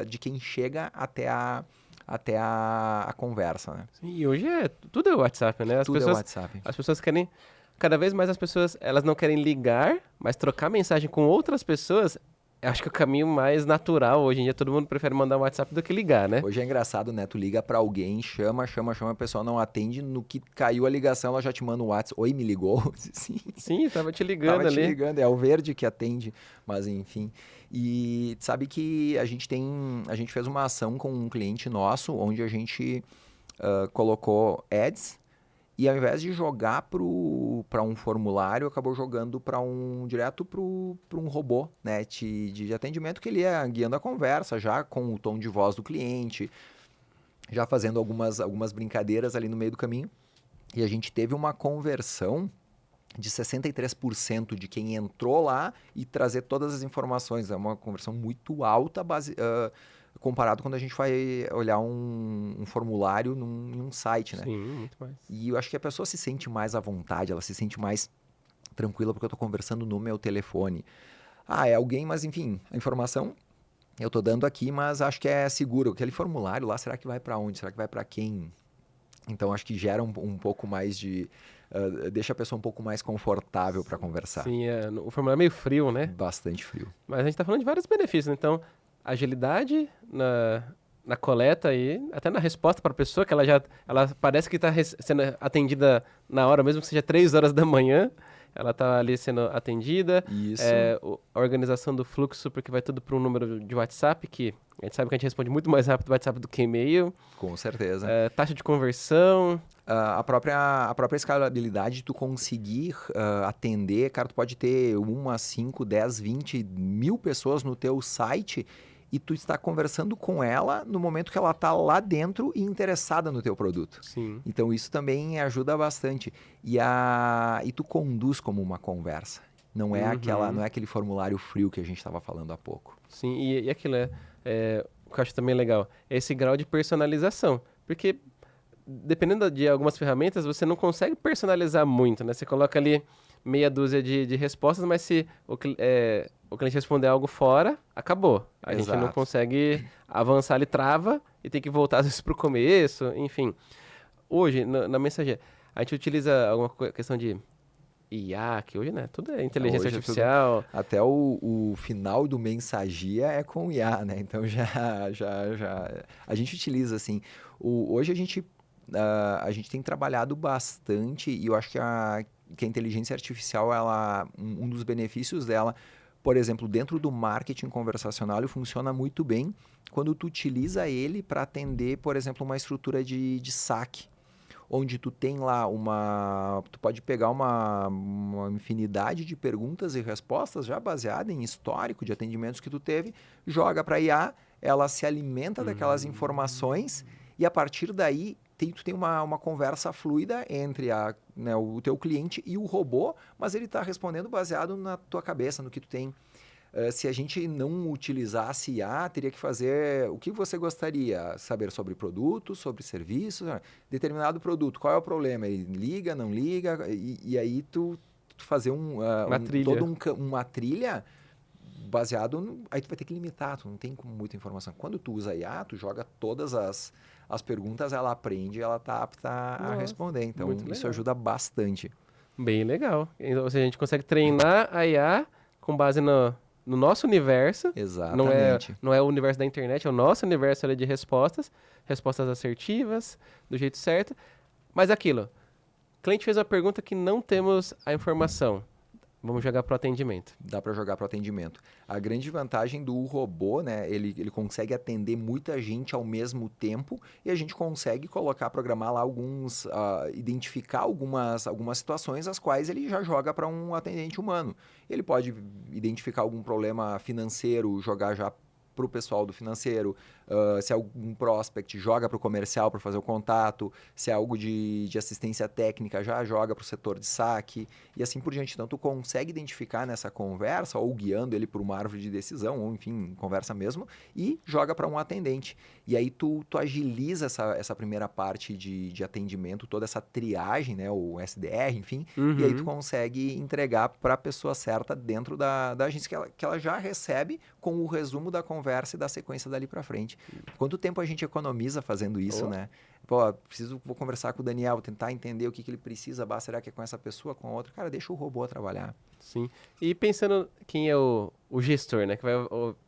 de quem chega até a conversa, né? Sim, e hoje tudo é WhatsApp, né? Tudo é WhatsApp. As pessoas querem, cada vez mais as pessoas, elas não querem ligar, mas trocar mensagem com outras pessoas, eu acho que é o caminho mais natural. Hoje em dia todo mundo prefere mandar um WhatsApp do que ligar, né? Hoje é engraçado, né? Tu liga pra alguém, chama, a pessoa não atende, no que caiu a ligação, ela já te manda um WhatsApp. Oi, me ligou? Sim, tava te ligando Tava ali. te ligando, é o verde que atende, mas enfim. E sabe que a gente fez uma ação com um cliente nosso, onde a gente colocou ads, e ao invés de jogar para um formulário, acabou jogando direto para um robô, né, de atendimento, que ele ia guiando a conversa, já com o tom de voz do cliente, já fazendo algumas brincadeiras ali no meio do caminho. E a gente teve uma conversão de 63% de quem entrou lá e trazer todas as informações. É uma conversão muito alta comparado quando a gente vai olhar um formulário em um site, né? Sim, muito mais. E eu acho que a pessoa se sente mais à vontade, ela se sente mais tranquila porque eu estou conversando no meu telefone. É alguém, mas enfim, a informação eu estou dando aqui, mas acho que é seguro. Aquele formulário lá, será que vai para onde? Será que vai para quem? Então, acho que gera um pouco mais de... deixa a pessoa um pouco mais confortável para conversar. Sim, o formulário é meio frio, né? Bastante frio. Mas a gente tá falando de vários benefícios, né? Então, agilidade na coleta e até na resposta para a pessoa, que ela parece que está sendo atendida na hora, mesmo que seja 3 horas da manhã, ela está ali sendo atendida. Isso. A organização do fluxo, porque vai tudo para um número de WhatsApp, que a gente sabe que a gente responde muito mais rápido no WhatsApp do que e-mail. Com certeza. Taxa de conversão. A própria escalabilidade de tu conseguir atender, cara, tu pode ter 1 a 5, 10, 20 mil pessoas no teu site e tu está conversando com ela no momento que ela está lá dentro e interessada no teu produto. Sim. Então isso também ajuda bastante. E tu conduz como uma conversa. Não é aquele formulário frio que a gente estava falando há pouco. Sim, e aquilo o que eu acho também legal, é esse grau de personalização. Porque dependendo de algumas ferramentas, você não consegue personalizar muito, né? Você coloca ali meia dúzia de respostas, mas se o cliente responder algo fora, acabou. A gente não consegue avançar, ele trava e tem que voltar às vezes para o começo, enfim. Hoje, na mensageria, a gente utiliza alguma questão de IA, que hoje, né, tudo é inteligência artificial. Até o final do Mensagia é com IA, né? Então já a gente utiliza assim. Hoje a gente tem trabalhado bastante e eu acho que a inteligência artificial, um dos benefícios dela, por exemplo, dentro do marketing conversacional, ele funciona muito bem quando tu utiliza ele para atender, por exemplo, uma estrutura de saque, onde tu tem lá tu pode pegar uma infinidade de perguntas e respostas já baseada em histórico de atendimentos que tu teve, joga para a IA, ela se alimenta daquelas informações e a partir daí tu tem uma conversa fluida entre o teu cliente e o robô, mas ele está respondendo baseado na tua cabeça, no que tu tem. Se a gente não utilizasse IA, teria que fazer o que você gostaria, saber sobre produtos, sobre serviços, determinado produto, qual é o problema, ele liga, não liga, e aí tu fazer uma trilha. uma trilha Aí tu vai ter que limitar, tu não tem muita informação. Quando tu usa IA, tu joga todas as perguntas, ela aprende, ela tá apta a Nossa, responder. Então, muito isso legal. ajuda bastante. Bem legal. Então, ou seja, a gente consegue treinar a IA com base no nosso universo. Exatamente. Não é o universo da internet, é o nosso universo ali de respostas. Respostas assertivas, do jeito certo. Mas aquilo, o cliente fez uma pergunta que não temos a informação. Vamos jogar pro atendimento. Dá para jogar para o atendimento. A grande vantagem do robô, né? Ele consegue atender muita gente ao mesmo tempo e a gente consegue programar lá identificar algumas situações as quais ele já joga para um atendente humano. Ele pode identificar algum problema financeiro, jogar já para o pessoal do financeiro, se é algum prospect, joga para o comercial para fazer o contato, se é algo de assistência técnica, já joga para o setor de saque e assim por diante. Então, tu consegue identificar nessa conversa, ou guiando ele por uma árvore de decisão, ou enfim, conversa mesmo, e joga para um atendente. E aí tu agiliza essa primeira parte de atendimento, toda essa triagem, né, o SDR, enfim, e aí tu consegue entregar para a pessoa certa dentro da agência que ela já recebe com o resumo da conversa e da sequência dali para frente. Quanto tempo a gente economiza fazendo isso, né? Pô, vou conversar com o Daniel, vou tentar entender o que ele precisa, será que é com essa pessoa, com a outra? Cara, deixa o robô trabalhar. Sim. E pensando quem é o gestor, né? Que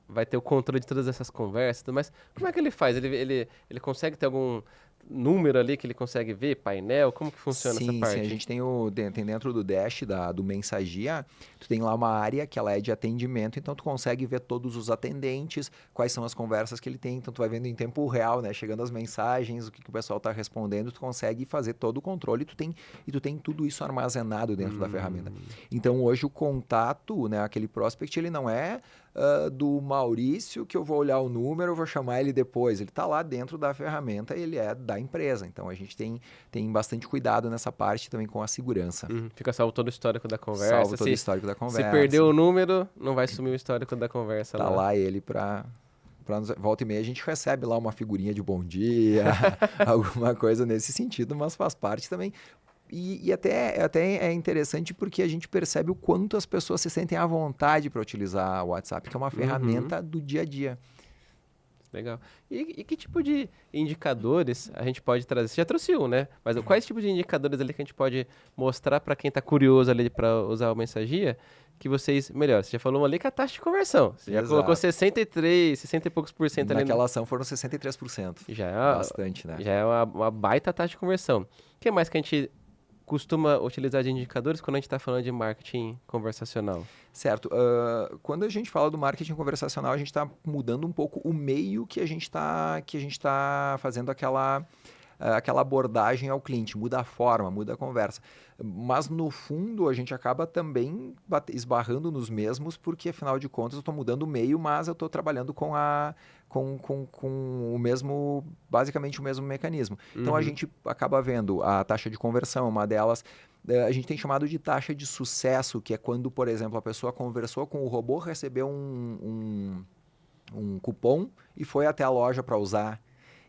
vai ter o controle de todas essas conversas e tudo mais. Como é que ele faz? Ele consegue ter algum número ali que ele consegue ver? Painel? Como que funciona essa Sim, parte? a gente tem dentro do Dash, do Mensagia, tu tem lá uma área que ela é de atendimento, então tu consegue ver todos os atendentes, quais são as conversas que ele tem, então tu vai vendo em tempo real, né, chegando as mensagens, o que o pessoal está respondendo, tu consegue fazer todo o controle e tu tem tudo isso armazenado dentro da ferramenta. Então hoje o contato, né, aquele prospect, ele não é do Maurício, que eu vou olhar o número, eu vou chamar ele depois. Ele está lá dentro da ferramenta e ele é da empresa. Então, a gente tem bastante cuidado nessa parte também com a segurança. Fica salvo todo o histórico da conversa. Salvo todo o histórico da conversa. Se perdeu o número, não vai sumir o histórico da conversa tá lá ele para volta e meia a gente recebe lá uma figurinha de bom dia, alguma coisa nesse sentido, mas faz parte também. E até é interessante porque a gente percebe o quanto as pessoas se sentem à vontade para utilizar o WhatsApp, que é uma ferramenta do dia a dia. Legal. E que tipo de indicadores a gente pode trazer? Você já trouxe um, né? Mas quais tipos de indicadores ali que a gente pode mostrar para quem está curioso ali para usar o Mensagia que vocês melhoram? Você já falou ali que a taxa de conversão. Você já colocou 63, 60 e poucos por cento ali. Naquela ação foram 63%. Já é bastante, né? Já é uma baita taxa de conversão. O que mais que a gente costuma utilizar de indicadores quando a gente está falando de marketing conversacional? Certo. Quando a gente fala do marketing conversacional, a gente está mudando um pouco o meio que a gente está fazendo aquela abordagem ao cliente, muda a forma, muda a conversa. Mas, no fundo, a gente acaba também esbarrando nos mesmos, porque, afinal de contas, eu estou mudando o meio, mas eu estou trabalhando com o mesmo, basicamente o mesmo mecanismo. Então, a gente acaba vendo a taxa de conversão, uma delas. A gente tem chamado de taxa de sucesso, que é quando, por exemplo, a pessoa conversou com o robô, recebeu um cupom e foi até a loja para usar.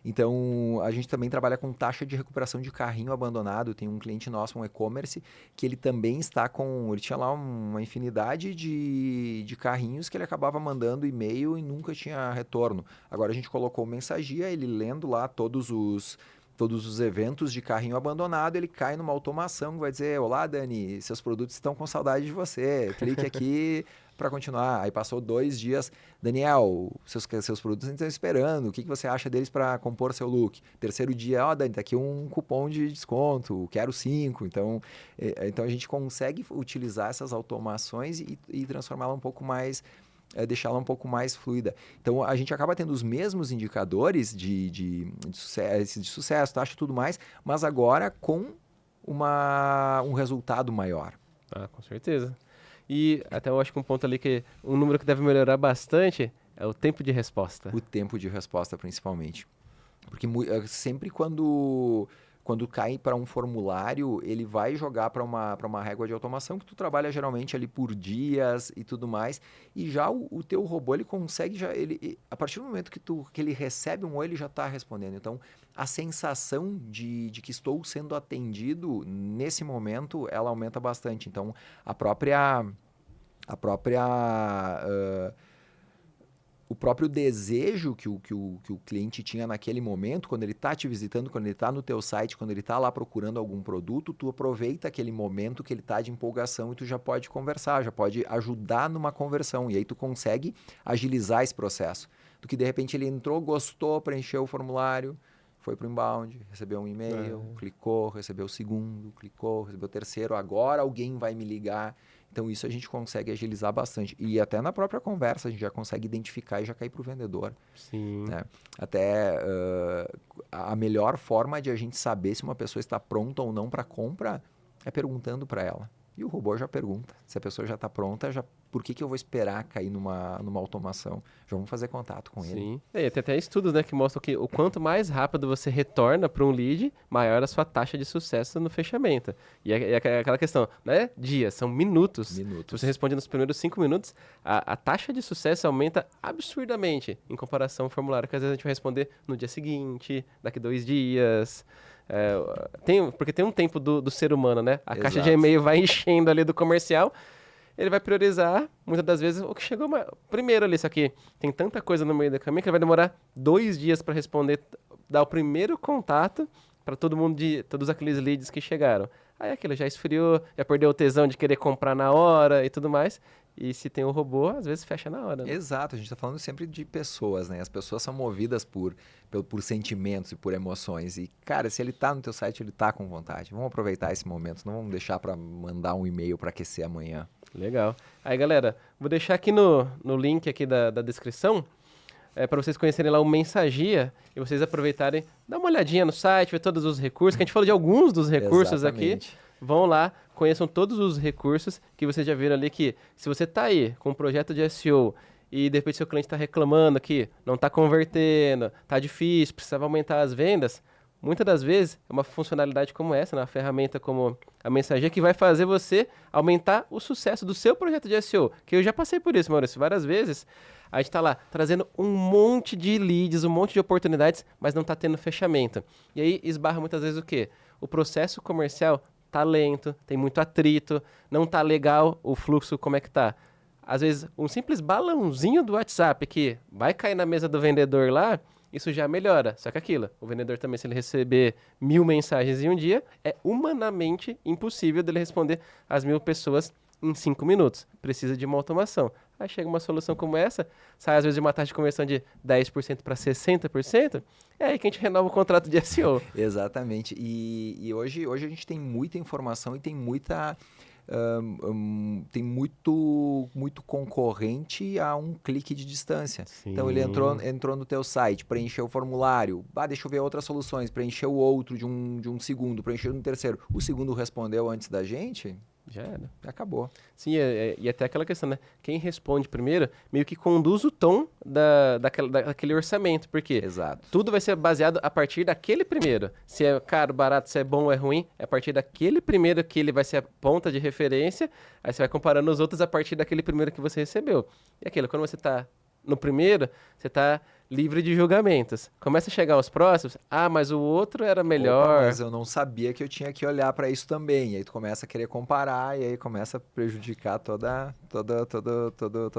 Então, a gente também trabalha com taxa de recuperação de carrinho abandonado. Tem um cliente nosso, um e-commerce, que ele também está ele tinha lá uma infinidade de carrinhos que ele acabava mandando e-mail e nunca tinha retorno. Agora a gente colocou o Mensagia, ele lendo lá todos os eventos de carrinho abandonado, ele cai numa automação que vai dizer: olá, Dani, seus produtos estão com saudade de você, clique aqui para continuar. Aí passou 2 dias: Daniel, seus produtos estão esperando, o que você acha deles para compor seu look? Terceiro dia: Dani, tá aqui um cupom de desconto, quero 5. Então a gente consegue utilizar essas automações e transformá-la um pouco mais, deixá-la um pouco mais fluida. Então, a gente acaba tendo os mesmos indicadores de sucesso, taxa e tudo mais, mas agora com um resultado maior. Ah, com certeza. E até eu acho que um ponto ali um número que deve melhorar bastante é o tempo de resposta. O tempo de resposta, principalmente. Porque sempre quando cai para um formulário, ele vai jogar para uma régua de automação que tu trabalha geralmente ali por dias e tudo mais. E já o teu robô, ele consegue, a partir do momento que ele recebe um oi, ele já está respondendo. Então, a sensação de que estou sendo atendido nesse momento, ela aumenta bastante. Então, a própria a própria... o próprio desejo que o cliente tinha naquele momento, quando ele está te visitando, quando ele está no teu site, quando ele está lá procurando algum produto, tu aproveita aquele momento que ele está de empolgação e tu já pode conversar, já pode ajudar numa conversão. E aí tu consegue agilizar esse processo. Do que de repente ele entrou, gostou, preencheu o formulário, foi para o inbound, recebeu um e-mail, clicou, recebeu o segundo, clicou, recebeu o terceiro, agora alguém vai me ligar. Então, isso a gente consegue agilizar bastante. E até na própria conversa, a gente já consegue identificar e já cair para o vendedor. Sim. Né? Até a melhor forma de a gente saber se uma pessoa está pronta ou não para compra é perguntando para ela. E o robô já pergunta. Se a pessoa já está pronta, por que eu vou esperar cair numa automação? Já vamos fazer contato com ele. Sim. Tem até estudos, né, que mostram que o quanto mais rápido você retorna para um lead, maior a sua taxa de sucesso no fechamento. E é aquela questão, não é dias, são minutos. Se você responde nos primeiros 5 minutos, a taxa de sucesso aumenta absurdamente em comparação ao formulário que às vezes a gente vai responder no dia seguinte, daqui 2 dias... porque tem um tempo do ser humano, né? A caixa de e-mail vai enchendo ali do comercial, ele vai priorizar, muitas das vezes, o que chegou primeiro ali. Só que tem tanta coisa no meio do caminho que ele vai demorar 2 dias para responder, dar o primeiro contato para todos aqueles leads que chegaram. Aí aquilo já esfriou, já perdeu o tesão de querer comprar na hora e tudo mais. E se tem o robô, às vezes fecha na hora. Né? Exato, a gente está falando sempre de pessoas, né? As pessoas são movidas por sentimentos e por emoções. E, cara, se ele está no teu site, ele está com vontade. Vamos aproveitar esse momento, não vamos deixar para mandar um e-mail para aquecer amanhã. Legal. Aí, galera, vou deixar aqui no link aqui da descrição, para vocês conhecerem lá o Mensagia e vocês aproveitarem, dar uma olhadinha no site, ver todos os recursos, que a gente falou de alguns dos recursos aqui. Vão lá, conheçam todos os recursos que vocês já viram ali, que se você está aí com um projeto de SEO e de repente seu cliente está reclamando que não está convertendo, está difícil, precisava aumentar as vendas, muitas das vezes é uma funcionalidade como essa, uma ferramenta como a Mensagia, que vai fazer você aumentar o sucesso do seu projeto de SEO, que eu já passei por isso, Maurício, várias vezes. A gente está lá trazendo um monte de leads, um monte de oportunidades, mas não está tendo fechamento. E aí esbarra muitas vezes o quê? O processo comercial tá lento, tem muito atrito, não tá legal o fluxo, como é que tá. Às vezes, um simples balãozinho do WhatsApp que vai cair na mesa do vendedor lá, isso já melhora. Só que aquilo, o vendedor também, se ele receber 1000 mensagens em um dia, é humanamente impossível dele responder às 1000 pessoas em 5 minutos. Precisa de uma automação. Aí chega uma solução como essa, sai às vezes de uma taxa de conversão de 10% para 60%, é aí que a gente renova o contrato de SEO. Exatamente. E hoje a gente tem muita informação e tem muita... tem muito concorrente a um clique de distância. Sim. Então ele entrou no teu site, preencheu o formulário, deixa eu ver outras soluções, preencheu o outro de um segundo, preencheu no terceiro. O segundo respondeu antes da gente... Já era. Acabou. Sim, e até aquela questão, né? Quem responde primeiro meio que conduz o tom daquele orçamento, porque tudo vai ser baseado a partir daquele primeiro. Se é caro, barato, se é bom ou é ruim, é a partir daquele primeiro que ele vai ser a ponta de referência, aí você vai comparando os outros a partir daquele primeiro que você recebeu. E aquilo, quando você está no primeiro, você está livre de julgamentos. Começa a chegar aos próximos, mas o outro era melhor. Opa, mas eu não sabia que eu tinha que olhar para isso também. E aí tu começa a querer comparar e aí começa a prejudicar toda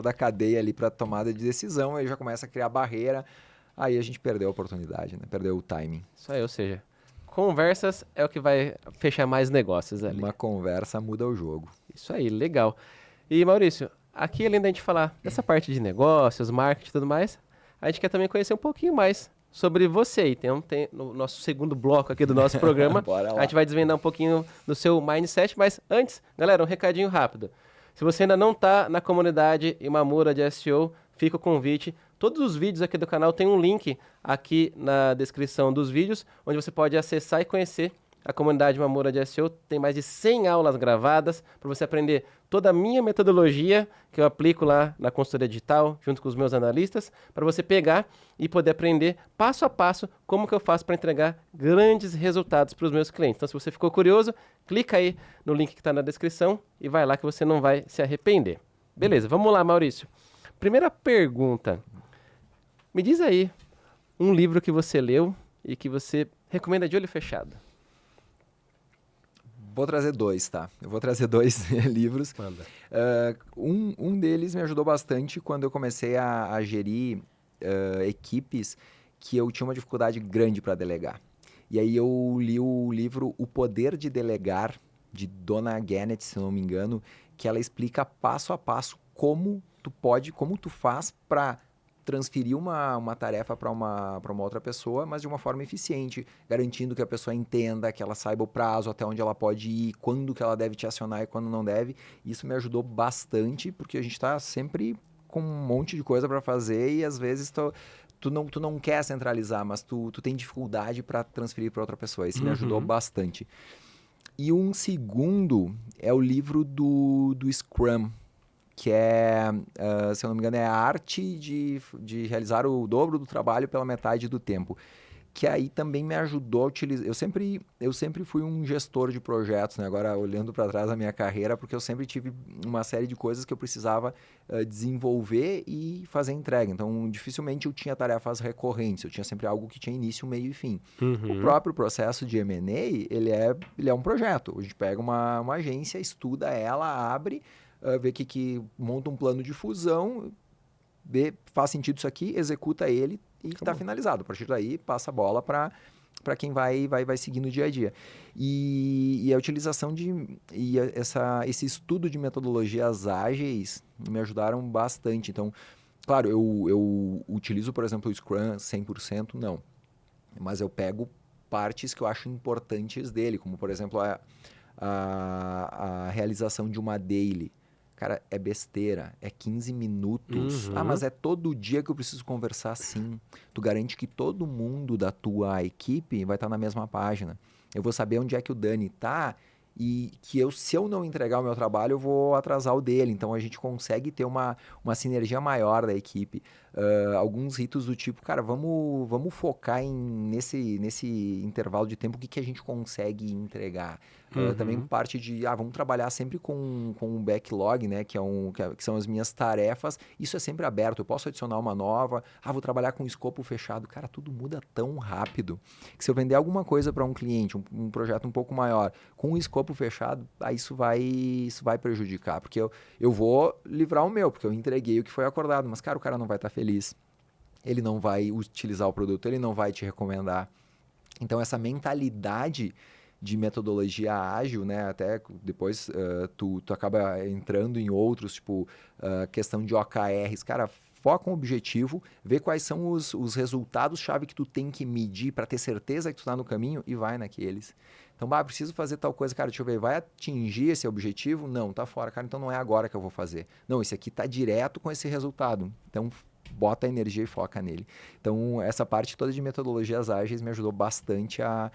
a cadeia ali para tomada de decisão. Aí já começa a criar barreira. Aí a gente perdeu a oportunidade, né? Perdeu o timing. Isso aí, ou seja, conversas é o que vai fechar mais negócios ali. Uma conversa muda o jogo. Isso aí, legal. E Maurício, aqui além da gente falar dessa parte de negócios, marketing e tudo mais, a gente quer também conhecer um pouquinho mais sobre você. E tem no nosso segundo bloco aqui do nosso programa, a gente vai desvendar um pouquinho do seu mindset, mas antes, galera, um recadinho rápido. Se você ainda não está na comunidade Imamura de SEO, fica o convite. Todos os vídeos aqui do canal tem um link aqui na descrição dos vídeos, onde você pode acessar e conhecer a comunidade Imamura de SEO. Tem mais de 100 aulas gravadas para você aprender toda a minha metodologia que eu aplico lá na consultoria digital, junto com os meus analistas, para você pegar e poder aprender passo a passo como que eu faço para entregar grandes resultados para os meus clientes. Então, se você ficou curioso, clica aí no link que está na descrição e vai lá que você não vai se arrepender. Beleza, vamos lá, Maurício. Primeira pergunta. Me diz aí um livro que você leu e que você recomenda de olho fechado. Vou trazer dois, tá? Eu vou trazer dois livros. Manda. Um deles me ajudou bastante quando eu comecei a gerir equipes que eu tinha uma dificuldade grande para delegar. E aí eu li o livro O Poder de Delegar, de Donna Gannett, se não me engano, que ela explica passo a passo como tu faz para transferir uma tarefa para uma outra pessoa, mas de uma forma eficiente, garantindo que a pessoa entenda, que ela saiba o prazo, até onde ela pode ir, quando que ela deve te acionar e quando não deve. Isso me ajudou bastante, porque a gente está sempre com um monte de coisa para fazer e às vezes tu não quer centralizar, mas tu tem dificuldade para transferir para outra pessoa. Isso me ajudou bastante. E um segundo é o livro do Scrum, que é, se eu não me engano, é a arte de realizar o dobro do trabalho pela metade do tempo. Que aí também me ajudou a utilizar. Eu sempre fui um gestor de projetos, né? Agora, olhando para trás da minha carreira, porque eu sempre tive uma série de coisas que eu precisava desenvolver e fazer entrega. Então, dificilmente eu tinha tarefas recorrentes. Eu tinha sempre algo que tinha início, meio e fim. O próprio processo de M&A, ele é um projeto. A gente pega uma agência, estuda ela, abre, vê que monta um plano de fusão, vê, faz sentido isso aqui, executa ele e está finalizado. A partir daí, passa a bola para quem vai seguir no dia a dia. E a utilização esse estudo de metodologias ágeis me ajudaram bastante. Então, claro, eu utilizo, por exemplo, o Scrum 100%, não. Mas eu pego partes que eu acho importantes dele, como, por exemplo, a realização de uma daily. Cara, é besteira, é 15 minutos. Ah, mas é todo dia que eu preciso conversar, sim. Tu garante que todo mundo da tua equipe vai estar na mesma página. Eu vou saber onde é que o Dani tá e que se eu não entregar o meu trabalho, eu vou atrasar o dele. Então, a gente consegue ter uma sinergia maior da equipe. Alguns ritos do tipo, cara, vamos focar nesse intervalo de tempo, o que a gente consegue entregar. Também parte de, vamos trabalhar sempre com um backlog, né, que são as minhas tarefas. Isso é sempre aberto, eu posso adicionar uma nova. Vou trabalhar com escopo fechado. Cara, tudo muda tão rápido que se eu vender alguma coisa para um cliente, um projeto um pouco maior, com um escopo fechado, isso vai prejudicar, porque eu vou livrar o meu, porque eu entreguei o que foi acordado, mas, cara, o cara não vai estar feliz, ele não vai utilizar o produto, ele não vai te recomendar. Então, essa mentalidade de metodologia ágil, né? Até depois tu acaba entrando em outros, tipo, questão de OKRs. Cara, foca um objetivo, vê quais são os resultados-chave que tu tem que medir para ter certeza que tu está no caminho e vai naqueles. Então, preciso fazer tal coisa, cara, deixa eu ver, vai atingir esse objetivo? Não, tá fora, cara, então não é agora que eu vou fazer. Não, esse aqui tá direto com esse resultado. Então, bota a energia e foca nele. Então, essa parte toda de metodologias ágeis me ajudou bastante a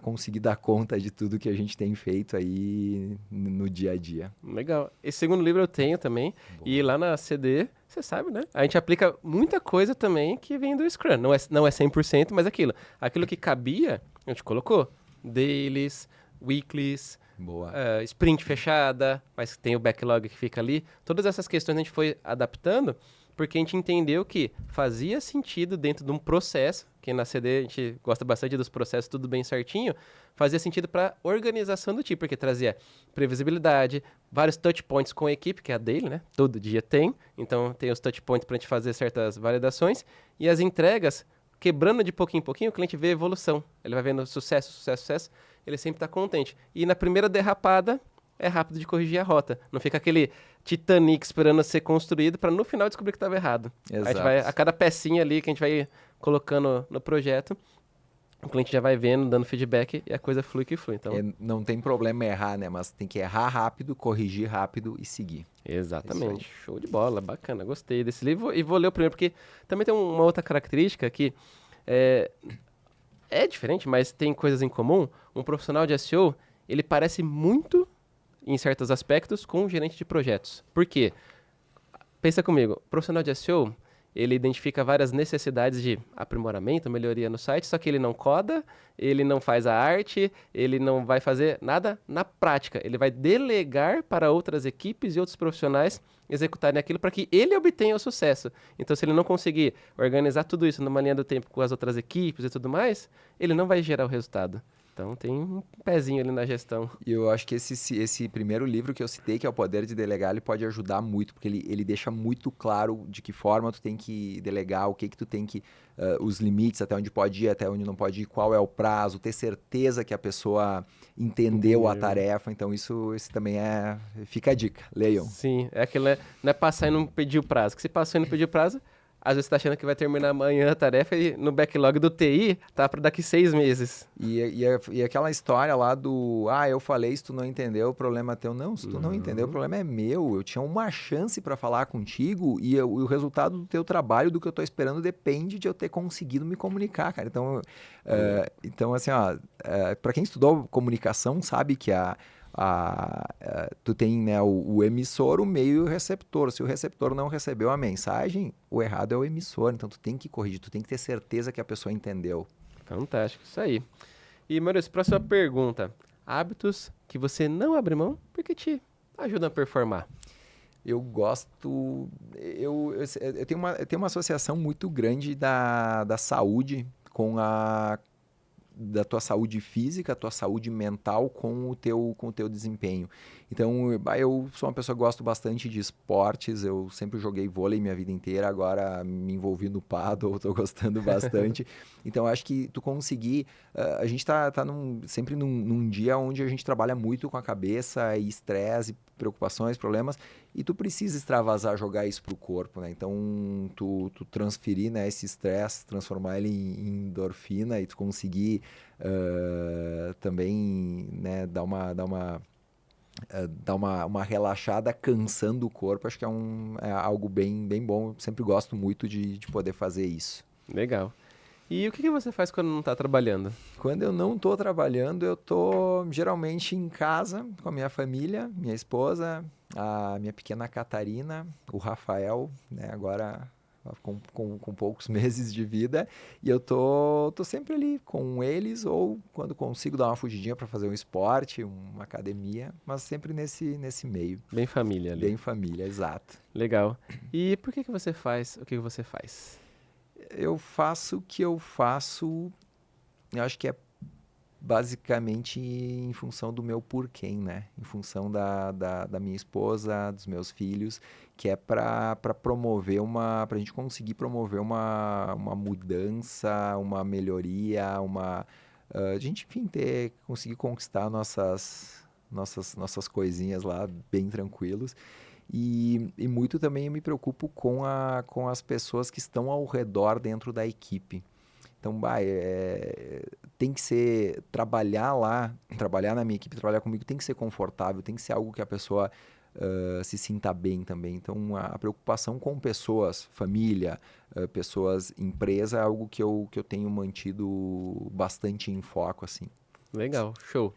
conseguir dar conta de tudo que a gente tem feito aí no dia a dia. Legal. Esse segundo livro eu tenho também. Boa. E lá na CD, você sabe, né? A gente aplica muita coisa também que vem do Scrum. Não é 100%, mas aquilo que cabia, a gente colocou. Dailies, weeklies, sprint fechada, mas tem o backlog que fica ali. Todas essas questões a gente foi adaptando porque a gente entendeu que fazia sentido dentro de um processo, que na CD a gente gosta bastante dos processos, tudo bem certinho, fazia sentido para organização do time, porque trazia previsibilidade, vários touch points com a equipe, que é a daily, né? Todo dia tem, então tem os touch points para a gente fazer certas validações, e as entregas, quebrando de pouquinho em pouquinho, o cliente vê evolução, ele vai vendo sucesso, ele sempre está contente. E na primeira derrapada, é rápido de corrigir a rota. Não fica aquele Titanic esperando ser construído para no final descobrir que estava errado. Exato. A cada pecinha ali que a gente vai colocando no projeto, o cliente já vai vendo, dando feedback e a coisa flui que flui. Então... não tem problema errar, né? Mas tem que errar rápido, corrigir rápido e seguir. Exatamente. Show de bola, bacana. Gostei desse livro e vou ler o primeiro, porque também tem uma outra característica que é diferente, mas tem coisas em comum. Um profissional de SEO, ele parece muito, em certos aspectos, com um gerente de projetos. Por quê? Pensa comigo, o profissional de SEO, ele identifica várias necessidades de aprimoramento, melhoria no site, só que ele não coda, ele não faz a arte, ele não vai fazer nada na prática. Ele vai delegar para outras equipes e outros profissionais executarem aquilo para que ele obtenha o sucesso. Então, se ele não conseguir organizar tudo isso numa linha do tempo com as outras equipes e tudo mais, ele não vai gerar o resultado. Então tem um pezinho ali na gestão. E eu acho que esse primeiro livro que eu citei, que é O Poder de Delegar, ele pode ajudar muito, porque ele deixa muito claro de que forma tu tem que delegar, o que tu tem que... os limites, até onde pode ir, até onde não pode ir, qual é o prazo, ter certeza que a pessoa entendeu a tarefa. Então esse também fica a dica, leiam. Sim, é aquilo, não é passar e não pedir o prazo. Que se passou e não pedir o prazo, às vezes você tá achando que vai terminar amanhã a tarefa e no backlog do TI tá para daqui 6 meses. E aquela história lá do, eu falei, se tu não entendeu, o problema é teu. Não, se tu não entendeu, o problema é meu. Eu tinha uma chance para falar contigo e o resultado do teu trabalho, do que eu tô esperando, depende de eu ter conseguido me comunicar, cara. Então assim, para quem estudou comunicação, sabe que tu tem, né, o emissor, o meio e o receptor. Se o receptor não recebeu a mensagem, o errado é o emissor. Então tu tem que corrigir, tu tem que ter certeza que a pessoa entendeu. Fantástico, isso aí. E, Maurício, próxima pergunta. Hábitos que você não abre mão porque te ajudam a performar. Eu gosto... Eu tenho uma associação muito grande da saúde da tua saúde física, tua saúde mental com o teu desempenho. Então, eu sou uma pessoa que gosto bastante de esportes, eu sempre joguei vôlei minha vida inteira, agora me envolvi no paddle, estou gostando bastante. Então, acho que tu conseguir... a gente tá sempre num dia onde a gente trabalha muito com a cabeça, e estresse, preocupações, problemas, e tu precisa extravasar, jogar isso pro corpo, né? Então, tu transferir, né, esse estresse, transformar ele em endorfina e tu conseguir também, né, dar uma relaxada cansando o corpo, acho que é algo bem, bem bom. Eu sempre gosto muito de poder fazer isso. Legal. E o que você faz quando não tá trabalhando? Quando eu não estou trabalhando, eu estou geralmente em casa com a minha família, minha esposa, a minha pequena Catarina, o Rafael, né, agora com poucos meses de vida, e eu tô sempre ali com eles, ou quando consigo dar uma fugidinha para fazer um esporte, uma academia, mas sempre nesse meio. Bem família ali. Bem família, exato. Legal. E por que você faz o que você faz? Eu faço o que eu faço, eu acho que é basicamente em função do meu porquê, né? Em função da minha esposa, dos meus filhos, que é para promover pra gente conseguir promover uma mudança, uma melhoria, a gente, enfim, conseguir conquistar nossas coisinhas lá bem tranquilos. E muito também eu me preocupo com as pessoas que estão ao redor dentro da equipe. Então, tem que ser, trabalhar na minha equipe, trabalhar comigo, tem que ser confortável, tem que ser algo que a pessoa se sinta bem também. Então, a preocupação com pessoas, família, pessoas, empresa, é algo que eu tenho mantido bastante em foco, assim. Legal, show.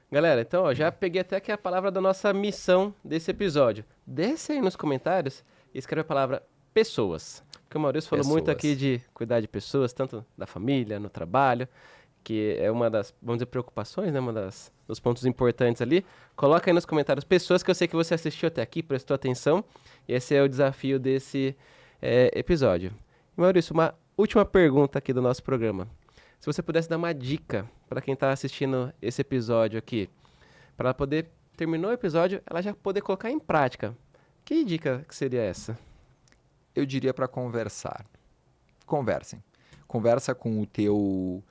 Galera, então, já peguei até aqui a palavra da nossa missão desse episódio. Desce aí nos comentários e escreve a palavra pessoas. Porque o Maurício falou muito aqui de cuidar de pessoas, tanto da família, no trabalho, que é uma das, vamos dizer, preocupações, né? Dos pontos importantes ali. Coloca aí nos comentários pessoas, que eu sei que você assistiu até aqui, prestou atenção. E esse é o desafio desse episódio. E, Maurício, uma última pergunta aqui do nosso programa. Se você pudesse dar uma dica para quem está assistindo esse episódio aqui, para ela poder, terminou o episódio, ela já poder colocar em prática. Que dica que seria essa? Eu diria para conversar. Conversem. Conversa com o teu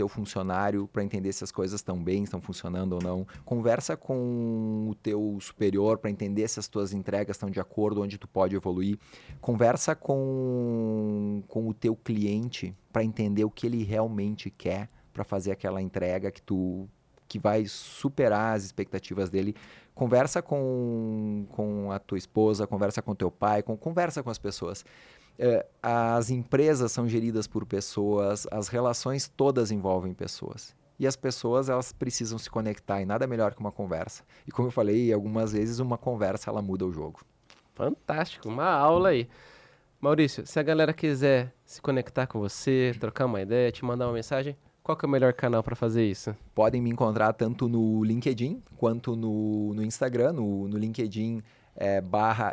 funcionário para entender se as coisas estão bem, estão funcionando ou não. Conversa com o teu superior para entender se as tuas entregas estão de acordo, onde tu pode evoluir. Conversa com o teu cliente para entender o que ele realmente quer para fazer aquela entrega que vai superar as expectativas dele. Conversa com a tua esposa, conversa com teu pai, conversa com as pessoas. As empresas são geridas por pessoas, as relações todas envolvem pessoas. E as pessoas, elas precisam se conectar, e nada melhor que uma conversa. E como eu falei algumas vezes, uma conversa, ela muda o jogo. Fantástico, uma aula aí. Maurício, se a galera quiser se conectar com você, trocar uma ideia, te mandar uma mensagem, qual que é o melhor canal para fazer isso? Podem me encontrar tanto no LinkedIn quanto no Instagram. No LinkedIn é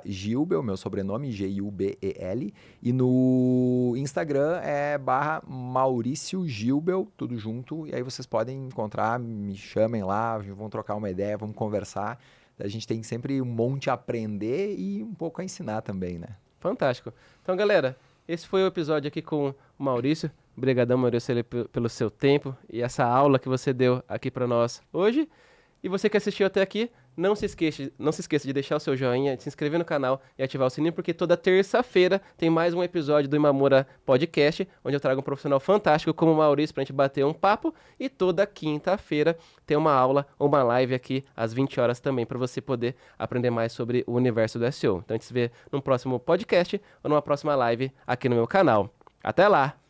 /Gilbel, meu sobrenome, G-I-U-B-E-L. E no Instagram é /Maurício Gilbel, tudo junto. E aí vocês podem encontrar, me chamem lá, vamos trocar uma ideia, vamos conversar. A gente tem sempre um monte a aprender e um pouco a ensinar também, né? Fantástico. Então, galera, esse foi o episódio aqui com o Maurício. Obrigadão, Maurício, pelo seu tempo e essa aula que você deu aqui para nós hoje. E você que assistiu até aqui, não se esqueça de deixar o seu joinha, de se inscrever no canal e ativar o sininho, porque toda terça-feira tem mais um episódio do Imamura Podcast, onde eu trago um profissional fantástico como o Maurício pra gente bater um papo. E toda quinta-feira tem uma aula ou uma live aqui às 20 horas também, para você poder aprender mais sobre o universo do SEO. Então a gente se vê num próximo podcast ou numa próxima live aqui no meu canal. Até lá!